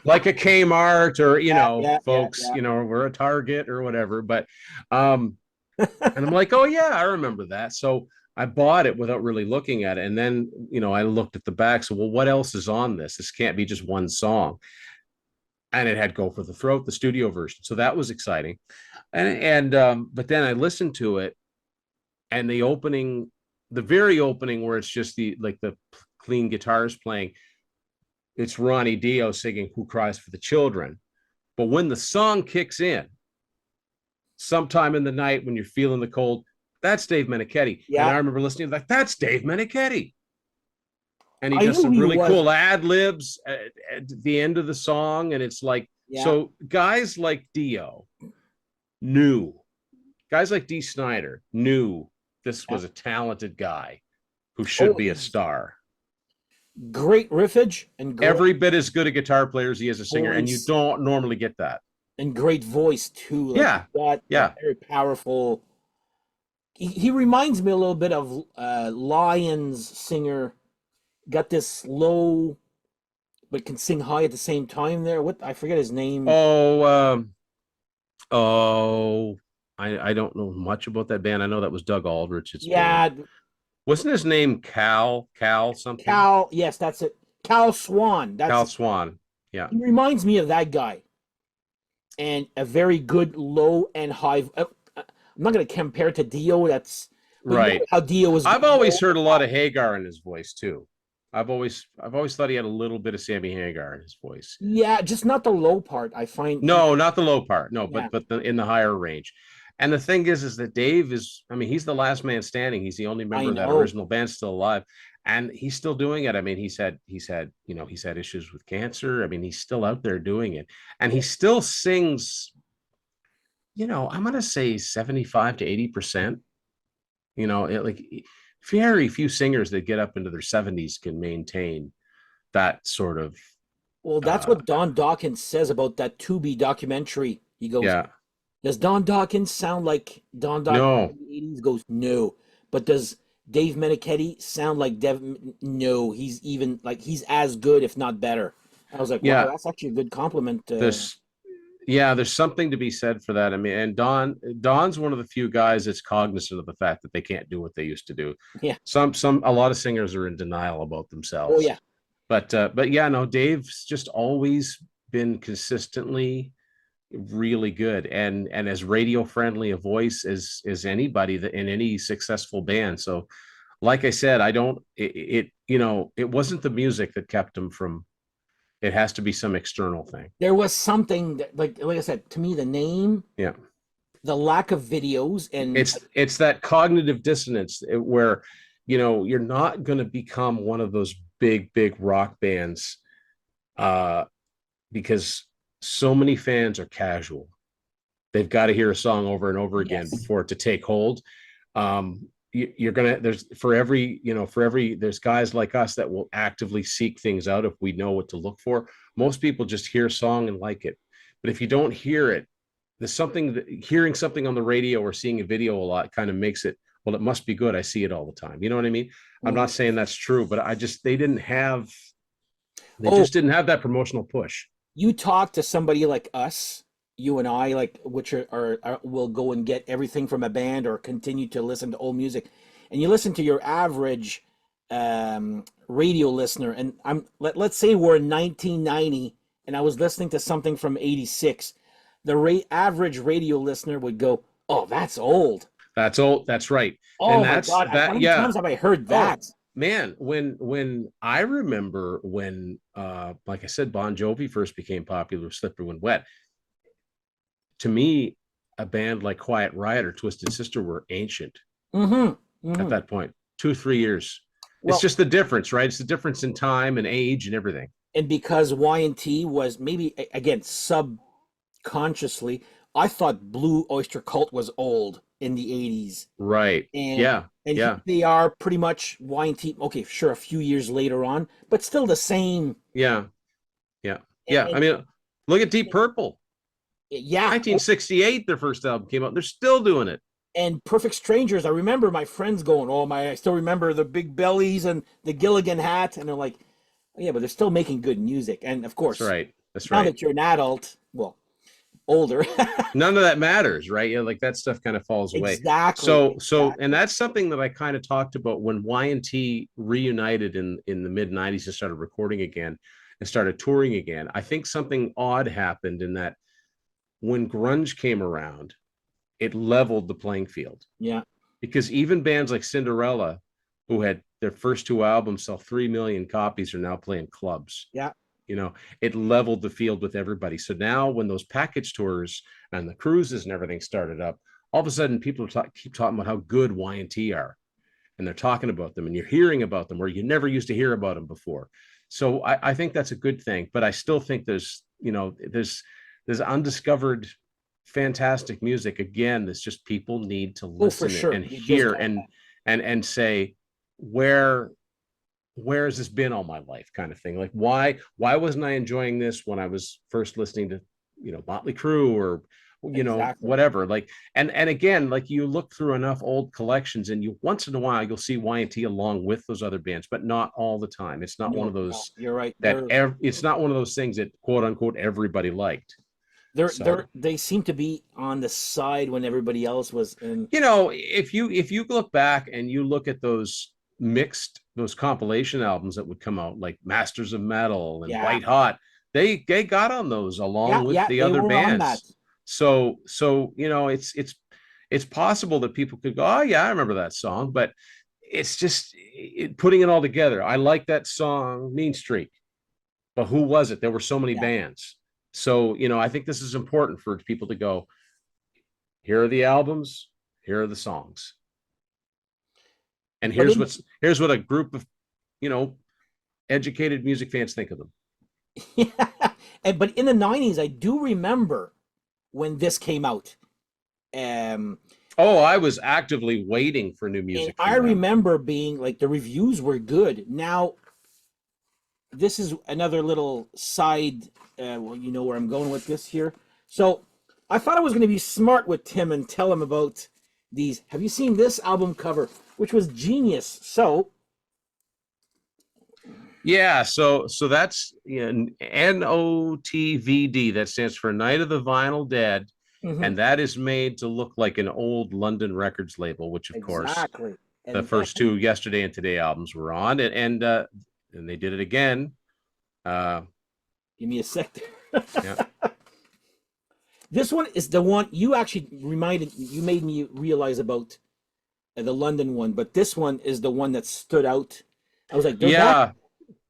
Like a Kmart or, Yeah. Yeah. Yeah. folks, Yeah. we're a Target or whatever. But, um, and I'm like, oh, yeah, I remember that. So I bought it without really looking at it. And then, I looked at the back. So, well, what else is on this? This can't be just one song. And it had Go for the Throat, the studio version. So that was exciting. But then I listened to it and the very opening where it's just the clean guitars playing, it's Ronnie Dio singing Who Cries for the Children. But when the song kicks in, sometime in the night when you're feeling the cold, that's Dave Menichetti. And Yeah. I remember listening like, that's Dave Menichetti. And he I does knew some he really was. cool ad libs at the end of the song. And it's like, Yeah. so guys like Dio knew, guys like Dee Snider knew this Yeah. was a talented guy who should Oh, be a he's star. great riffage and Every great bit as good a guitar player as he is a singer, and you voice don't normally get that. and great voice too. Like he's Yeah, got a yeah, very powerful. He reminds me a little bit of Lions singer. Got this low, but can sing high at the same time. There, what I forget his name. Oh, oh, I don't know much about that band. I know that was Doug Aldrich's band. Yeah, Wasn't his name Cal something? Cal. Yes, that's it. Cal Swan. That's Cal it. Swan. Yeah, He reminds me of that guy, and a very good low and high. I'm not going to compare it to Dio. But you know right. how Dio was I've good always low heard and a lot high. of Hagar in his voice too. I've always thought he had a little bit of Sammy Hagar in his voice. Yeah, just not the low part. I find No, not the low part. No, yeah, in the higher range. And the thing is that Dave is, I mean, he's the last man standing. He's the only I member of that know. original band still alive. And he's still doing it. I mean, he's had issues with cancer. I mean, he's still out there doing it. And he still sings, I'm gonna say 75 to 80%. Like very few singers that get up into their 70s can maintain that sort of Well, that's Uh, what Don Dawkins says about that Tubi documentary. He goes, yeah, "Does Don Dawkins sound like Don Dawkins no, in the 80s?" Goes, "No." But does Dave Meniketti sound like No, he's even like he's as good, if not better. I was like, wow, yeah, that's actually a good compliment. there's yeah, there's something to be said for that. I mean, and Don's one of the few guys that's cognizant of the fact that they can't do what they used to do. Yeah. A lot of singers are in denial about Oh themselves. yeah. But yeah, no, Dave's just always been consistently really good and as radio friendly a voice as anybody that in any successful band. So like I said, I don't it wasn't the music that kept him from, it has to be some external thing. There was something that, like I said, to me, the name, Yeah. the lack of videos, and It's that cognitive dissonance where you're not going to become one of those big rock bands uh because so many fans are casual. They've got to hear a song over and over again yes. before it to take hold. You're gonna there's for every for every there's guys like us that will actively seek things out if we know what to look for. Most people just hear a song and like it, but if you don't hear it, there's something that hearing something on the radio or seeing a video a lot kind of makes it, well, it must be good. I see it all the time. You know what I mean? I'm not Mhm. saying that's true, but they Oh, just didn't have that promotional push. you talk to somebody like us, you and I, like which will go and get everything from a band or continue to listen to old music, and you listen to your average radio listener, and let's say we're in 1990, and I was listening to something from '86. The average radio listener would go, "Oh, that's old." That's all. That's right. Oh And my that's God, how that. many Yeah. times have I heard Oh that? man, when I remember when like I said, Bon Jovi first became popular with Slippery When Wet, to me, a band like Quiet Riot or Twisted Sister were ancient Mm-hmm. at Mm-hmm. that point. 2 3 years. It's Well, just the difference, right? It's the difference in time and age and everything. and because Y&T was maybe again subconsciously, I thought Blue Oyster Cult was old in the '80s, Right. and Yeah. here Yeah. they are, pretty much Y&T. Okay, sure, a few years later on, but still the same. Yeah. Yeah. Yeah. I And mean, look at Deep Purple. yeah, 1968, their first album came out. They're still doing it. and Perfect Strangers. I remember my friends going, "Oh my!" I still remember the big bellies and the Gilligan hat, and they're like, oh, "Yeah, but they're still making good music." And of That's course, right. That's now right. that you're an adult, well, older, None of that matters, right? Yeah, like that stuff kind of falls away. exactly, And exactly. that's something that I kind of talked about when Y&T reunited in the mid '90s and started recording again and started touring again. I think something odd happened in that when grunge came around, it leveled the playing field Yeah, because even bands like Cinderella, who had their first two albums sell 3 million copies, are now playing clubs. yeah. you know it leveled the field with everybody. So now when those package tours and the cruises and everything started up, all of a sudden people keep talking about how good Y&T are, and they're talking about them and you're hearing about them where you never used to hear about them before. So I think that's a good thing, but I still think there's undiscovered fantastic music again. That's just people need to Oh, for listen sure. and You just hear got and say, where has this been all my life, kind of thing. Like, why wasn't I enjoying this when I was first listening to Motley Crue or exactly. whatever. Like, and again, like, you look through enough old collections and you once in a while you'll see Y&T along with those other bands, but not all the time. It's not one No, of no, those you're right. it's not one of those things that quote unquote everybody liked. So They seem to be on the side when everybody else was in. if you look back and you look at those compilation albums that would come out, like Masters of Metal and Yeah, White Hot, they got on those along yeah, with yeah. the They other were on that. bands. So it's possible that people could go, oh yeah, I remember that song, but it's just putting it all together. I like that song Mean Streak, but who was it? There were so many Yeah, bands. So I think this is important for people to go, here are the albums, here are the songs, and but in here's what a group of you know educated music fans think of them. yeah, but in the '90s, I do remember when this came out. Um, Oh, I was actively waiting for new and music I from them. remember being like the reviews were good. Now this is another little side. Well, you know where I'm going with this here. So I thought I was going to be smart with Tim and tell him about these. Have you seen this album cover, which was genius? So, Yeah, so that's, you know, NOTVD. That stands for Night of the Vinyl Dead, mhm, and that is made to look like an old London Records label, which of course exactly. the And first two Yesterday and Today albums were on, and they did it again. Uh, give me a sec. yeah, This one is the one you actually reminded. You made me realize about the London one, but this one is the one that stood out. I was like, yeah,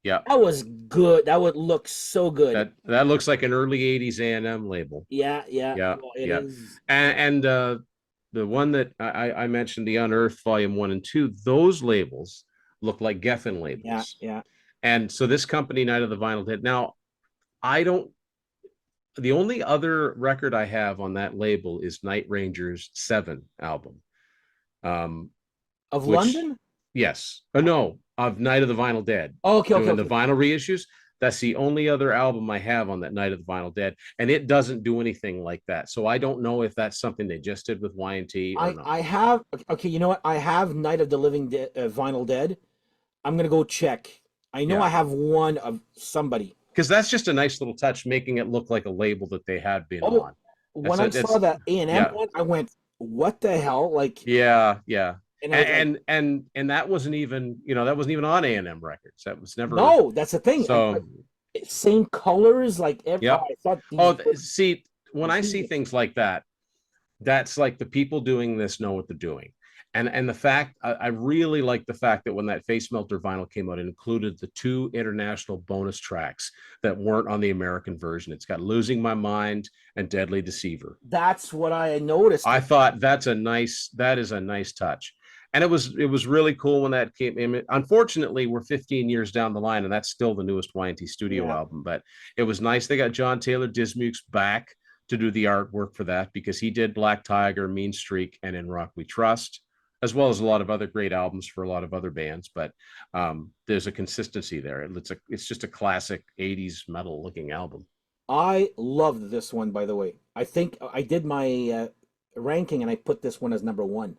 yeah. that was good. That would look so good. That looks like an early '80s A&M label. Yeah, yeah. Yeah, Well, it yeah, is. and the one that I mentioned, the Unearthed Volume 1 and 2, those labels look like Geffen Yeah, labels. yeah. And so this company, Night of the Vinyl Dead. Now, I don't. The only other record I have on that label is Night Ranger's Seven album, um, Of which, London? yes, no, of Night of the Vinyl Dead, Oh, okay, okay, doing the okay. vinyl reissues. That's the only other album I have on that Night of the Vinyl Dead, and it doesn't do anything like that. So I don't know if that's something they just did with Y&T or not. I have okay. You know what? I have Night of the Living Vinyl Dead. I'm gonna go check. I know I Yeah, have one of somebody. because that's just a nice little touch, making it look like a label that they had been Oh, on. when That's I a, saw it's the A&M yeah, one, I went, "What the hell?" Like, yeah, and I was like, and that wasn't even, that wasn't even on A&M Records. That was never. "No, that's the thing." So Same colors, like yep. I thought these Oh, were see, when I see genius. things like that, that's like the people doing this know what they're doing. And the fact, I really like the fact that when that Face Melter vinyl came out, it included the two international bonus tracks that weren't on the American version. It's got Losing My Mind and Deadly Deceiver. That's what I noticed. I thought that is a nice touch. And it was really cool when that came in. Unfortunately, we're 15 years down the line, and that's still the newest Y&T studio Yeah. album. But it was nice they got John Taylor Dismukes back to do the artwork for that, because he did Black Tiger, Mean Streak, and In Rock We Trust, as well as a lot of other great albums for a lot of other bands. But there's a consistency there. It's just a classic '80s metal looking album. I loved this one, by the way. I think I did my ranking and I put this one as number one.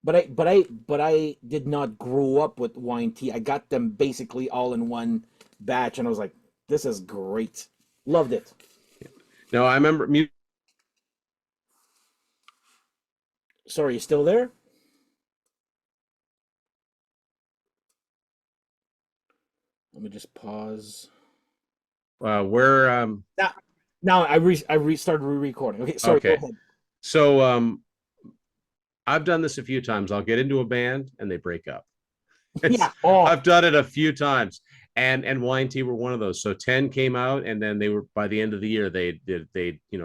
But I did not grow up with wine tea. I got them basically all in one batch, and I was like, "This is great." Loved it. Now I remember Sorry, you still there? Let me just pause. where Now, now I restarted re-recording. Okay, sorry. Go okay. ahead. So I've done this a few times. I'll get into a band and they break up. It's Yeah. Oh, I've done it a few times. And Y&T were one of those. So 10 came out, and then they were, by the end of the year, they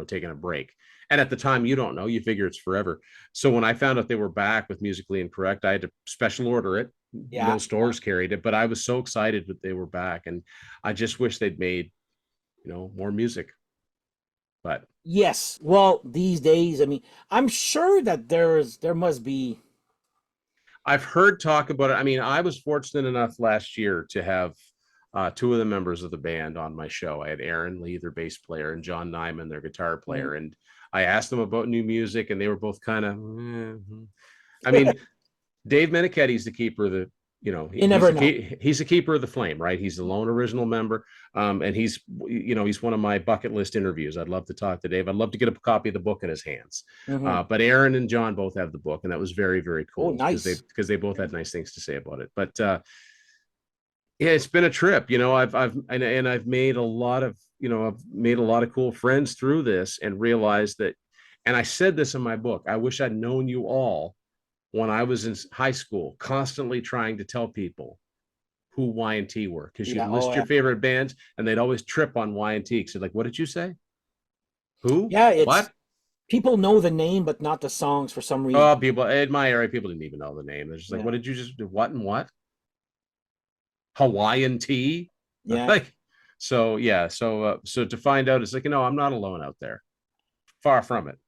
taken a break. And at the time, you don't know, you figure it's forever. So when I found out they were back with Musically Incorrect, I had to special order it. yeah. No stores carried it, but I was so excited that they were back, and I just wish they'd made, more music. But Yes. Well, these days, I mean, I'm sure that there must be. I've heard talk about it. I mean, I was fortunate enough last year to have two of the members of the band on my show. I had Aaron Lee, their bass player, and John Nyman, their guitar Mhm. player. And I asked them about new music, and they were both kind of. I mean, Dave Meniketti's the keeper of the, You he's never know. he's the keeper of the flame, right? He's the lone original member, and he's one of my bucket list interviews. I'd love to talk to Dave. I'd love to get a copy of the book in his hands. Hmm. But Aaron and John both have the book, and that was very, very Oh, cool because they nice. because they both had nice things to say about it. But yeah, it's been a trip. I've made a lot of cool friends through this, and realized that. And I said this in my book. I wish I'd known you all when I was in high school, constantly trying to tell people who Y&T were, because you'd Yeah. Oh, list yeah. your favorite bands and they'd always trip on Y&T. Because like, what did you say? Who? Yeah. It's What? people know the name, but not the songs for some reason. Oh, people in my area, people didn't even know the name. They're just like, Yeah. what did you just do? What and what? Hawaiian tea? Yeah. Like, so yeah. So to find out, it's like, I'm not alone out there. Far from it.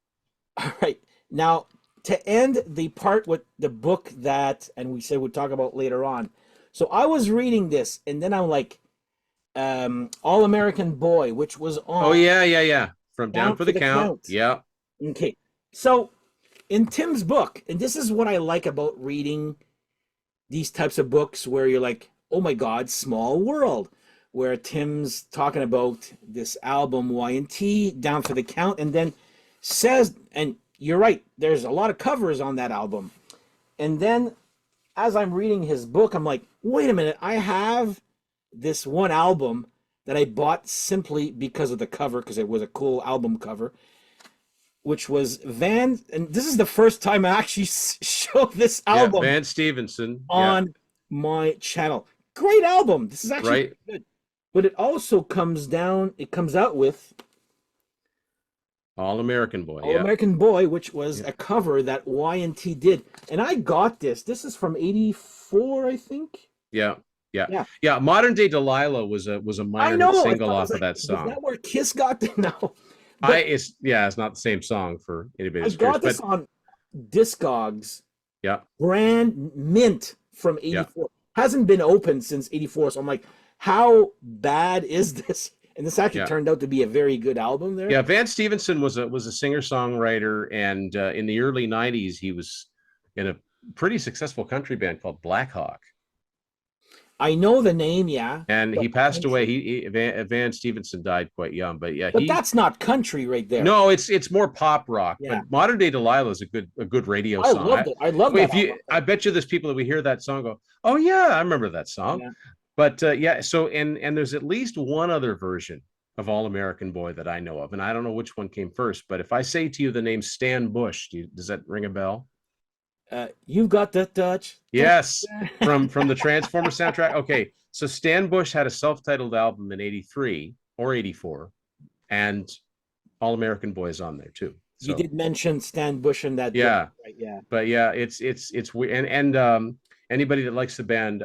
All right. Now, to end the part with the book that, and we said we'll talk about later on. So I was reading this, and then I'm like, All American Boy, which was Oh on yeah, yeah, yeah. From Down Down for for the the Count. Count. Yeah. Okay. So in Tim's book, and this is what I like about reading these types of books where you're like, oh my God, small world, where Tim's talking about this album Y&T, Down for the Count, and then says, and you're right, there's a lot of covers on that album. And then as I'm reading his book, I'm like, wait a minute, I have this one album that I bought simply because of the cover, because it was a cool album cover, which was Van, and this is the first time I actually showed this Yeah. album Van Stevenson. Yeah. on my channel. Great album. This is actually Right. good. But it also it comes out with All American Boy. All Yeah. American Boy, which was Yeah. a cover that Y&T did. And I got this. This is from 84, I think. Yeah. Yeah. Yeah. Yeah. Modern Day Delilah was a I minor hit know. single I was off of like, that was song. that where Kiss got the no? But It's not the same song for anybody I that's curious, got this but on Discogs, yeah, brand mint from yeah, 84. Hasn't been open since 84. So I'm like, how bad is this? And this actually yeah. turned out to be a very good album there. Yeah, Van Stevenson was a singer-songwriter, and in the early '90s, he was in a pretty successful country band called Black Hawk. I know the name, yeah. And But he passed away. country. Van Stevenson died quite young, but yeah, But that's not country right there. no, it's more pop rock. Yeah. But Modern Day Delilah is a good radio I song. loved it. I love that If you, album. I bet you there's people that we hear that song go, oh yeah, I remember that song. Yeah. But yeah, so and there's at least one other version of All American Boy that I know of, and I don't know which one came first. But if I say to you the name Stan Bush, does that ring a bell? You've got the touch. Yes, from the Transformer soundtrack. Okay, so Stan Bush had a self-titled album in '83 or '84, and All American Boy is on there too. You So did mention Stan Bush in that yeah, book, right? Yeah. but yeah, it's weird. And anybody that likes the band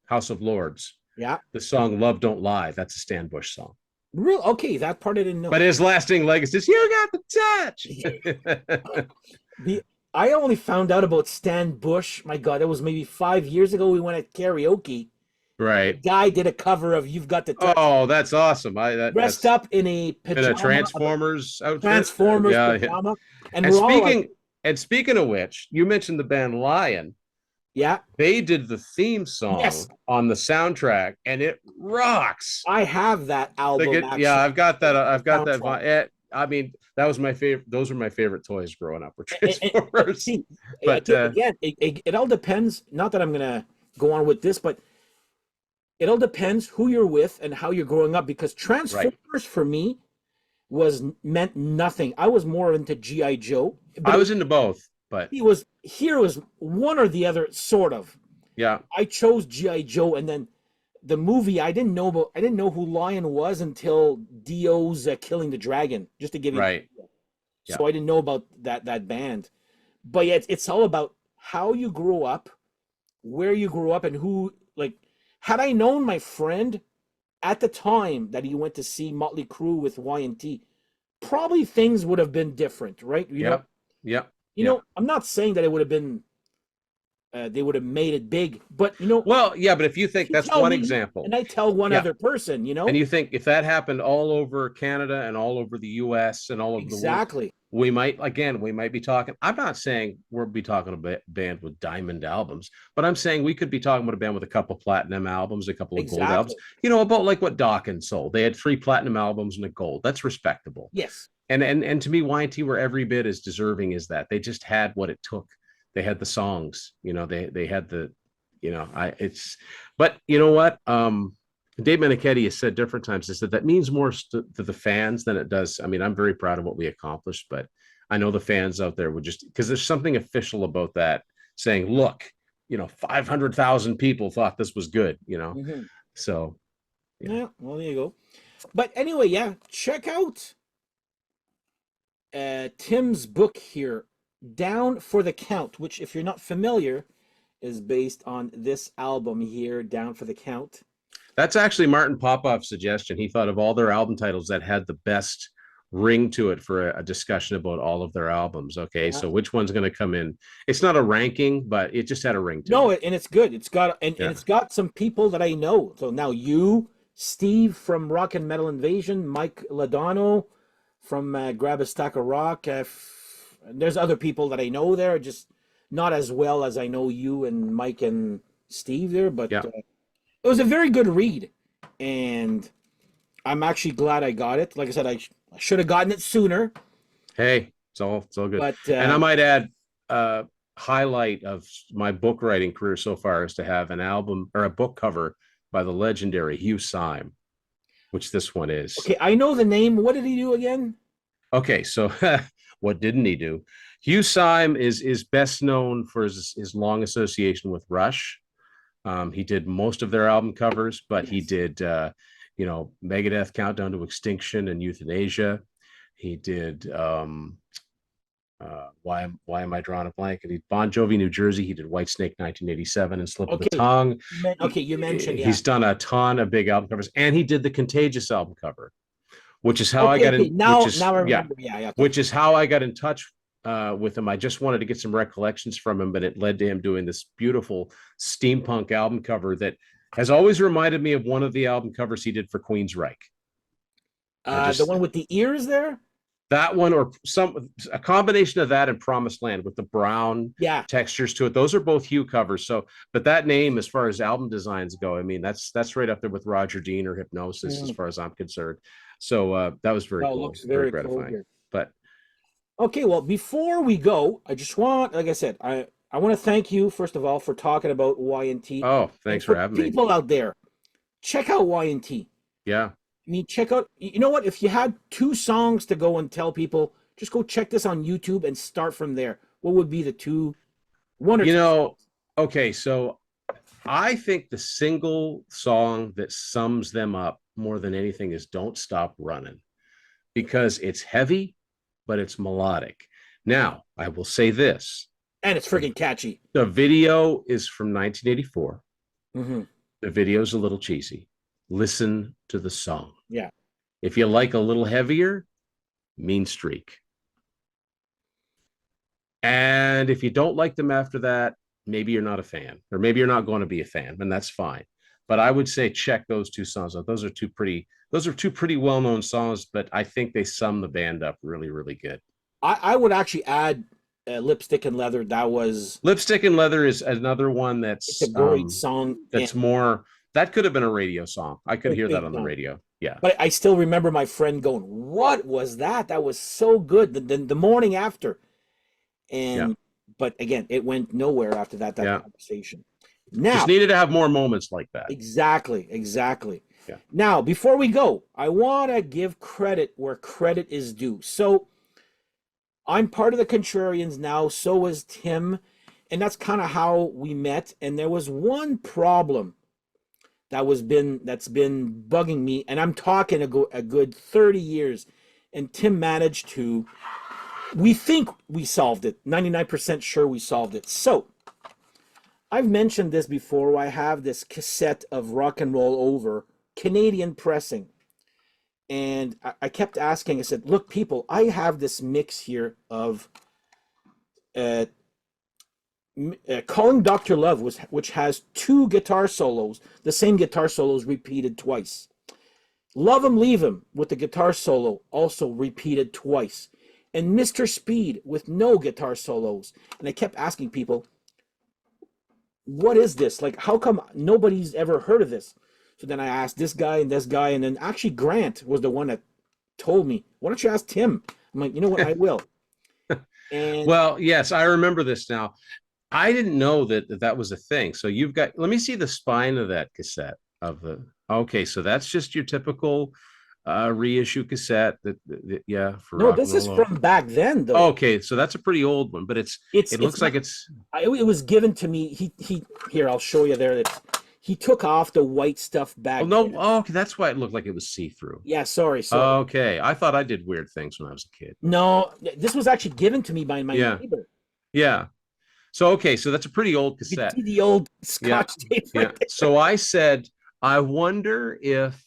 House of Lords, Yeah. the song "Love Don't Lie," that's a Stan Bush song. Real okay, that part I didn't know. But his lasting legacy is "You Got the Touch." I only found out about Stan Bush. My God, that was maybe 5 years ago. We went at karaoke. Right. Guy did a cover of "You've Got the Touch." Oh, that's awesome. Dressed up in a pajama, in a Transformers outfit. Transformers Yeah. pajama, And we're all speaking like, and speaking of which, you mentioned the band Lion. yeah, They did the theme song Yes. on the soundtrack, and it rocks. I have that album. Actually. Yeah, I've got that. I've got Soundtrack. that. I mean, that was my favorite. Those were my favorite toys growing up. Were And Transformers. see, But again, it all depends. Not that I'm gonna go on with this, but it all depends who you're with and how you're growing up. Because Transformers for me meant nothing. I was more into GI Joe. But I was into both. But he was one or the other, sort of. yeah, I chose GI Joe, and then the movie I didn't know who Lion was until Dio's Killing the Dragon. Just to give you right. So I didn't know about that band. But yeah, it's all about how you grew up, where you grew up, and who, like, had I known my friend at the time that he went to see Motley Crue with Y&T, probably things would have been different, right? Yeah. You know, I'm not saying that it would have been they would have made it big, but Well, yeah, but if you think that's one example, and I tell one other person, and you think if that happened all over Canada and all over the US and all over the world, exactly, we might be talking. I'm not saying we'll be talking about a band with diamond albums, but I'm saying we could be talking about a band with a couple platinum albums, a couple of gold albums, about like what Dawkins sold. They had 3 platinum albums and a gold. That's respectable. Yes. And to me, Y&T were every bit as deserving as that. They just had what it took. They had the songs, they had the, but you know what? Dave Meniketti has said different times, he said that means more to the fans than it does. I mean, I'm very proud of what we accomplished, but I know the fans out there would just, because there's something official about that, saying, look, 500,000 people thought this was good, Mm-hmm. So. Yeah, well, there you go. But anyway, yeah, check out Tim's book here, Down for the Count, which, if you're not familiar, is based on this album here, Down for the Count. That's actually Martin Popoff's suggestion. He thought of all their album titles that had the best ring to it for a discussion about all of their albums. Okay, so which one's going to come in? It's not a ranking, but it just had a ring to it. No, and it's good. It's got and it's got some people that I know. So now you, Steve from Rock and Metal Invasion, Mike Ladano from Grab a Stack of Rock. There's other people that I know there, just not as well as I know you and Mike and Steve there, but Yeah. it was a very good read, and I'm actually glad I got it. Like I said, I should have gotten it sooner, Hey, it's all good. but And I might add, highlight of my book writing career so far is to have an album or a book cover by the legendary Hugh Syme, which this one is. okay, I know the name. What did he do again? Okay, so what didn't he do? Hugh Syme is best known for his long association with Rush. He did most of their album covers, but he Yes. did Megadeth Countdown to Extinction and Euthanasia. He did why am I drawing a blank? And he Bon Jovi, New Jersey. He did Whitesnake 1987 and Slip of the Okay. Tongue. Okay, you mentioned, yeah. He's done a ton of big album covers, and he did the Contagious album cover, which is how I Okay, got okay. in. Which Now is I yeah, remember. Yeah, yeah. Okay. which is how I got in touch with him. I just wanted to get some recollections from him, but it led to him doing this beautiful steampunk album cover that has always reminded me of one of the album covers he did for Queensryche. I The just one with the ears there? that one or a combination of that and Promised Land with the brown Yeah. textures to it. Those are both Hugh covers. So, but that name, as far as album designs go, I mean, that's right up there with Roger Dean or Hypnosis, as Mm. far as I'm concerned. So that was very Well, it cool, looks very very cool gratifying. here. But Okay, well, before we go, I just want, like I said, I want to thank you first of all for talking about Y&T, oh, and thanks for for having me. people out there, check out Y&T. Yeah. I mean, check out. You know what? If you had two songs to go and tell people, just go check this on YouTube and start from there. What would be the two, one or You two know, songs? okay, so I think the single song that sums them up more than anything is Don't Stop Running, because it's heavy, but it's melodic. Now, I will say this. And it's The, freaking catchy. the video is from 1984. Hmm. The video's a little cheesy. Listen to the song. Yeah. If you like a little heavier, Mean Streak. And if you don't like them after that, maybe you're not a fan, or maybe you're not going to be a fan, and that's fine. But I would say check those two songs out. Those are two pretty well-known songs, but I think they sum the band up really, really good. I would actually add Lipstick and Leather. That was, Lipstick and Leather is another one it's a great song. And that's more that could have been a radio song. I could hear that great on the song. radio. Yeah. But I still remember my friend going, "What was that? That was so good." The morning after, Yeah. and but again, it went nowhere after that Yeah. conversation. Just Now, needed to have more moments like that. exactly, exactly. Yeah. Now, before we go, I want to give credit where credit is due. So I'm part of the Contrarians now. So is Tim, and that's kind of how we met. And there was one problem that's been bugging me, and I'm talking a good 30 years. And Tim managed to. We think we solved it. 99% sure we solved it. So I've mentioned this before. I have this cassette of Rock and Roll Over, Canadian pressing. And I kept asking, I said, look, people, I have this mix here of uh, Calling Dr. Love, which has two guitar solos, the same guitar solos repeated twice. Love 'Em Leave 'Em with the guitar solo also repeated twice. And Mr. Speed with no guitar solos. And I kept asking people, what is this? Like, how come nobody's ever heard of this? So then I asked this guy, and then actually Grant was the one that told me, why don't you ask Tim? I'm like, you know what, I will. And Well, yes, I remember this now. I didn't know that was a thing. So you've got, let me see the spine of that cassette of the, okay, so that's just your typical reissue cassette yeah, for no, rock and this is roll. from back then, though. Okay, so that's a pretty old one, but It's it it's looks like not. it's It was given to me. He here. I'll show you there. That he took off the white stuff oh back no, then. oh, okay, that's why it looked like it was see-through. Yeah, sorry. Okay, I thought I did weird things when I was a kid. No, this was actually given to me by my Yeah, neighbor. yeah. So okay, so that's a pretty old You can cassette. see the old Yeah, Scotch tape yeah. right there. So I said, I wonder if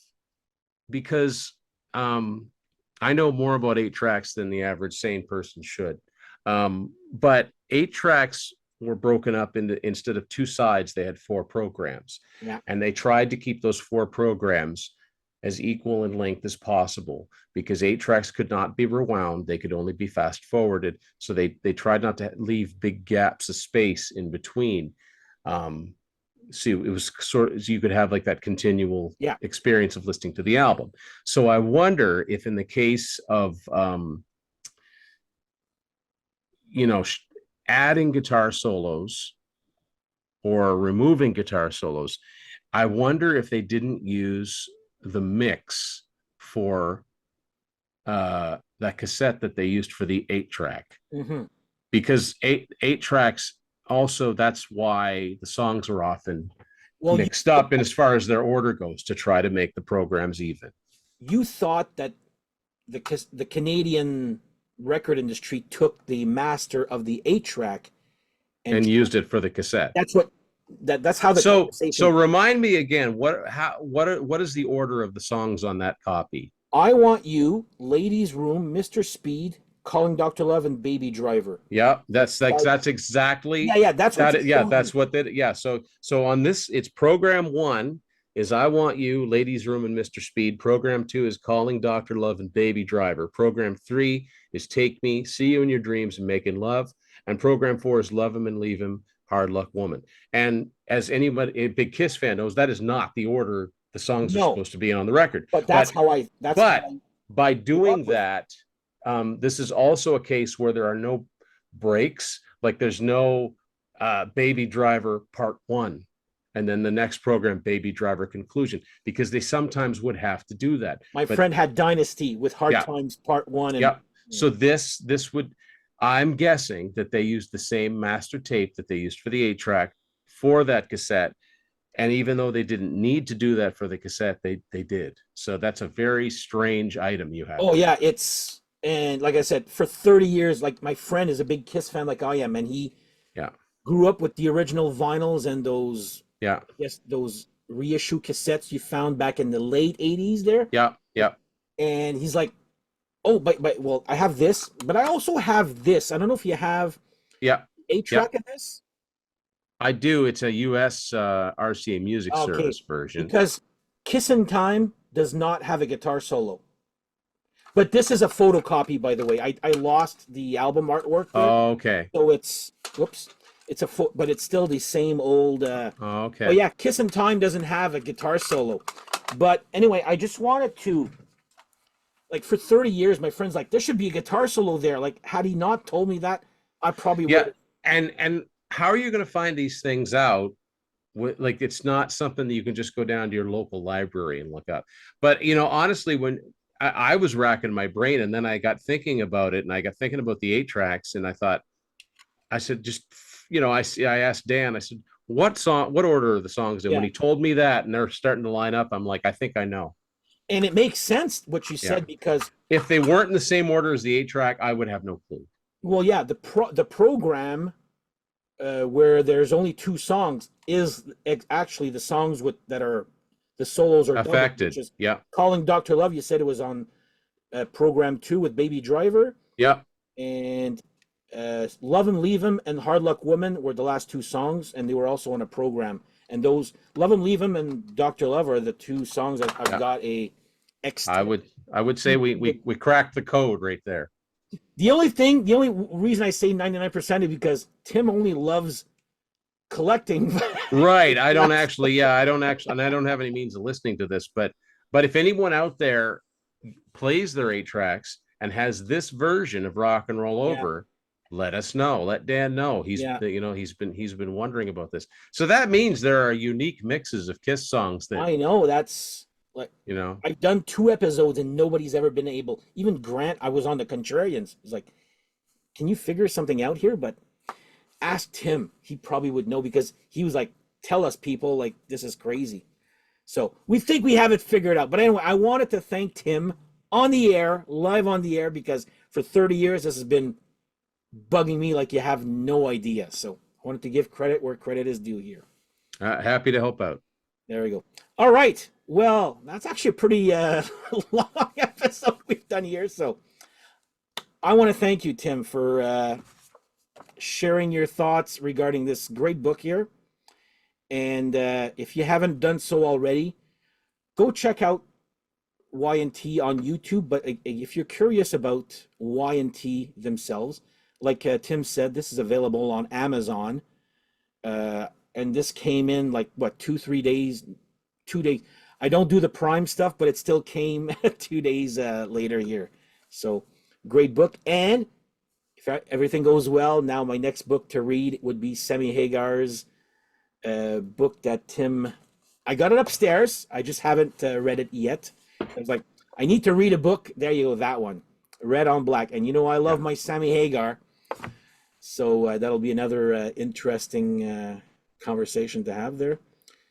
because I know more about eight tracks than the average sane person should. But eight tracks were broken up into, instead of 2 sides, they had 4 programs. Yeah. And they tried to keep those 4 programs as equal in length as possible, because 8 tracks could not be rewound. They could only be fast forwarded. So they tried not to leave big gaps of space in between. So it was sort of, so you could have like that continual Yeah. experience of listening to the album. So I wonder if in the case of, you know, adding guitar solos or removing guitar solos, I wonder if they didn't use the mix for that cassette that they used for the 8 track, Mm-hmm. because eight tracks also, that's why the songs are often Well, mixed up in as far as their order goes, to try to make the programs even. you thought that the Canadian record industry took the master of the 8 track and And used it for the cassette. that's what that's how the So conversation. remind me again, what is the order of the songs on that copy? I Want You, Ladies Room, Mr. Speed, Calling Dr. Love, and Baby Driver. Yeah, that's exactly Yeah, that's what that. you Yeah, showed that's me. what that. Yeah, so on this, it's program 1 is I Want You, Ladies Room, and Mr. Speed. Program 2 is Calling Dr. Love and Baby Driver. Program 3 is Take Me, See You in Your Dreams, and Making Love. And program 4 is Love Him and Leave Him, Hard Luck Woman. And as anybody, a big Kiss fan knows, that is not the order the songs are No, supposed to be on the record. but that's how But I by grew up doing with it. that, this is also a case where there are no breaks. Like there's no Baby Driver Part 1, and then the next program, Baby Driver Conclusion, because they sometimes would have to do that. My But friend had Dynasty with Hard yeah, Times Part 1 and yeah. So this would, I'm guessing that they used the same master tape that they used for the 8 track for that cassette. And even though they didn't need to do that for the cassette, they did. So that's a very strange item you have oh there. yeah, it's and like I said, for 30 years, like my friend is a big Kiss fan like I am, and he Yeah, grew up with the original vinyls and those, yeah, yes, those reissue cassettes you found back in the late 80s there. yeah, yeah, And he's like, oh, but well, I have this, but I also have this. I don't know if you have yeah, a yeah. track of this. I do. It's a US RCA Music Okay, Service version. because Kissin' Time does not have a guitar solo. But this is a photocopy, by the way. I lost the album artwork there. Okay. So it's, whoops, it's a but it's still the same old. Oh Okay. yeah, Kissin' Time doesn't have a guitar solo. But anyway, I just wanted to, like, for 30 years, my friend's like, there should be a guitar solo there. Like, had he not told me that, I probably Yeah. would. And how are you going to find these things out? Like, it's not something that you can just go down to your local library and look up. But honestly, when I was racking my brain, and then I got thinking about it, and I got thinking about the 8 tracks, and I thought, I said, just I asked Dan, I said, what order are the songs in? When Yeah. he told me that, and they're starting to line up, I'm like, I think I know. And it makes sense what you Yeah. said because, If they weren't in the same order as the 8 track, I would have no clue. well, yeah, the program where there's only 2 songs is actually the songs that are the solos are doubled, Affected. which is Yeah. Calling Dr. Love. You said it was on program 2 with Baby Driver, Yeah. and Love and Leave Him and Hard Luck Woman were the last 2 songs, and they were also on a program. And those Love and Leave Him and Dr. Love are the 2 songs that I've Yeah. got a I extended. would say we cracked the code right there. The only reason I say 99% is because Tim only loves collecting. Right. I don't actually, and I don't have any means of listening to this, but if anyone out there plays their 8 tracks and has this version of Rock and Roll Yeah. Over, let us know. Let Dan know. He's Yeah. he's been wondering about this. So that means there are unique mixes of Kiss songs that I know that's like I've done 2 episodes and nobody's ever been able. Even Grant, I was on the Contrarians. He's like, "Can you figure something out here?" But ask Tim; he probably would know because he was like, "Tell us, people! Like this is crazy." So we think we have it figured out. But anyway, I wanted to thank Tim on the air, live on the air, because for 30 years this has been bugging me like you have no idea. So I wanted to give credit where credit is due here. happy to help out. There we go. All right. Well, that's actually a pretty long episode we've done here. So I want to thank you, Tim, for sharing your thoughts regarding this great book here. And if you haven't done so already, go check out Y&T on YouTube. But if you're curious about Y&T themselves, like Tim said, this is available on Amazon. And this came in like what, 2 3 days, 2 days. I don't do the Prime stuff, but it still came 2 days later here. So great book. And if everything goes well, now my next book to read would be Sammy Hagar's book that Tim. I got it upstairs. I just haven't read it yet. I was like, I need to read a book. There you go, that one, Red on Black. And you know, I love my Sammy Hagar, so that'll be another interesting conversation to have there.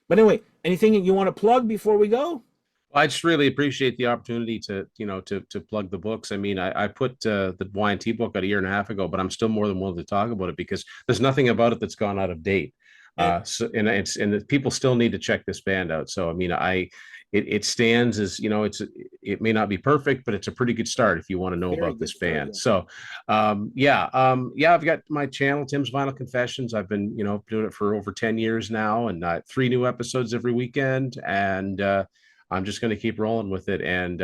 But anyway, anything you want to plug before we go? I just really appreciate the opportunity to, to plug the books. I mean, I put the Y&T book out a year and a half ago, but I'm still more than willing to talk about it because there's nothing about it that's gone out of date. So and people still need to check this band out. So I mean, it stands as, it may not be perfect, but it's a pretty good start if you want to know about this band. Yeah. So I've got my channel, Tim's Vinyl Confessions. I've been, doing it for over 10 years now, and 3 new episodes every weekend, and I'm just going to keep rolling with it. And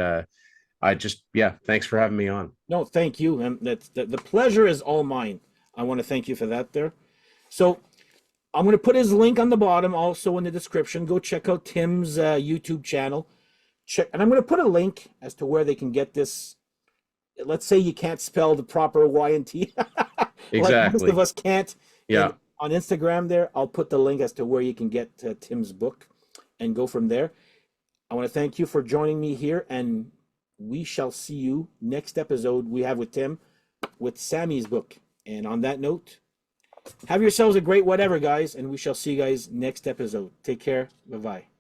thanks for having me on. No, thank you. And the pleasure is all mine. I want to thank you for that there. So I'm going to put his link on the bottom, also in the description. Go check out Tim's YouTube channel. And I'm going to put a link as to where they can get this. Let's say you can't spell the proper Y&T. Exactly. Like most of us can't. Yeah. And on Instagram there, I'll put the link as to where you can get Tim's book and go from there. I want to thank you for joining me here, and we shall see you next episode we have with Tim with Sammy's book. And on that note, have yourselves a great whatever, guys, and we shall see you guys next episode. Take care. Bye-bye.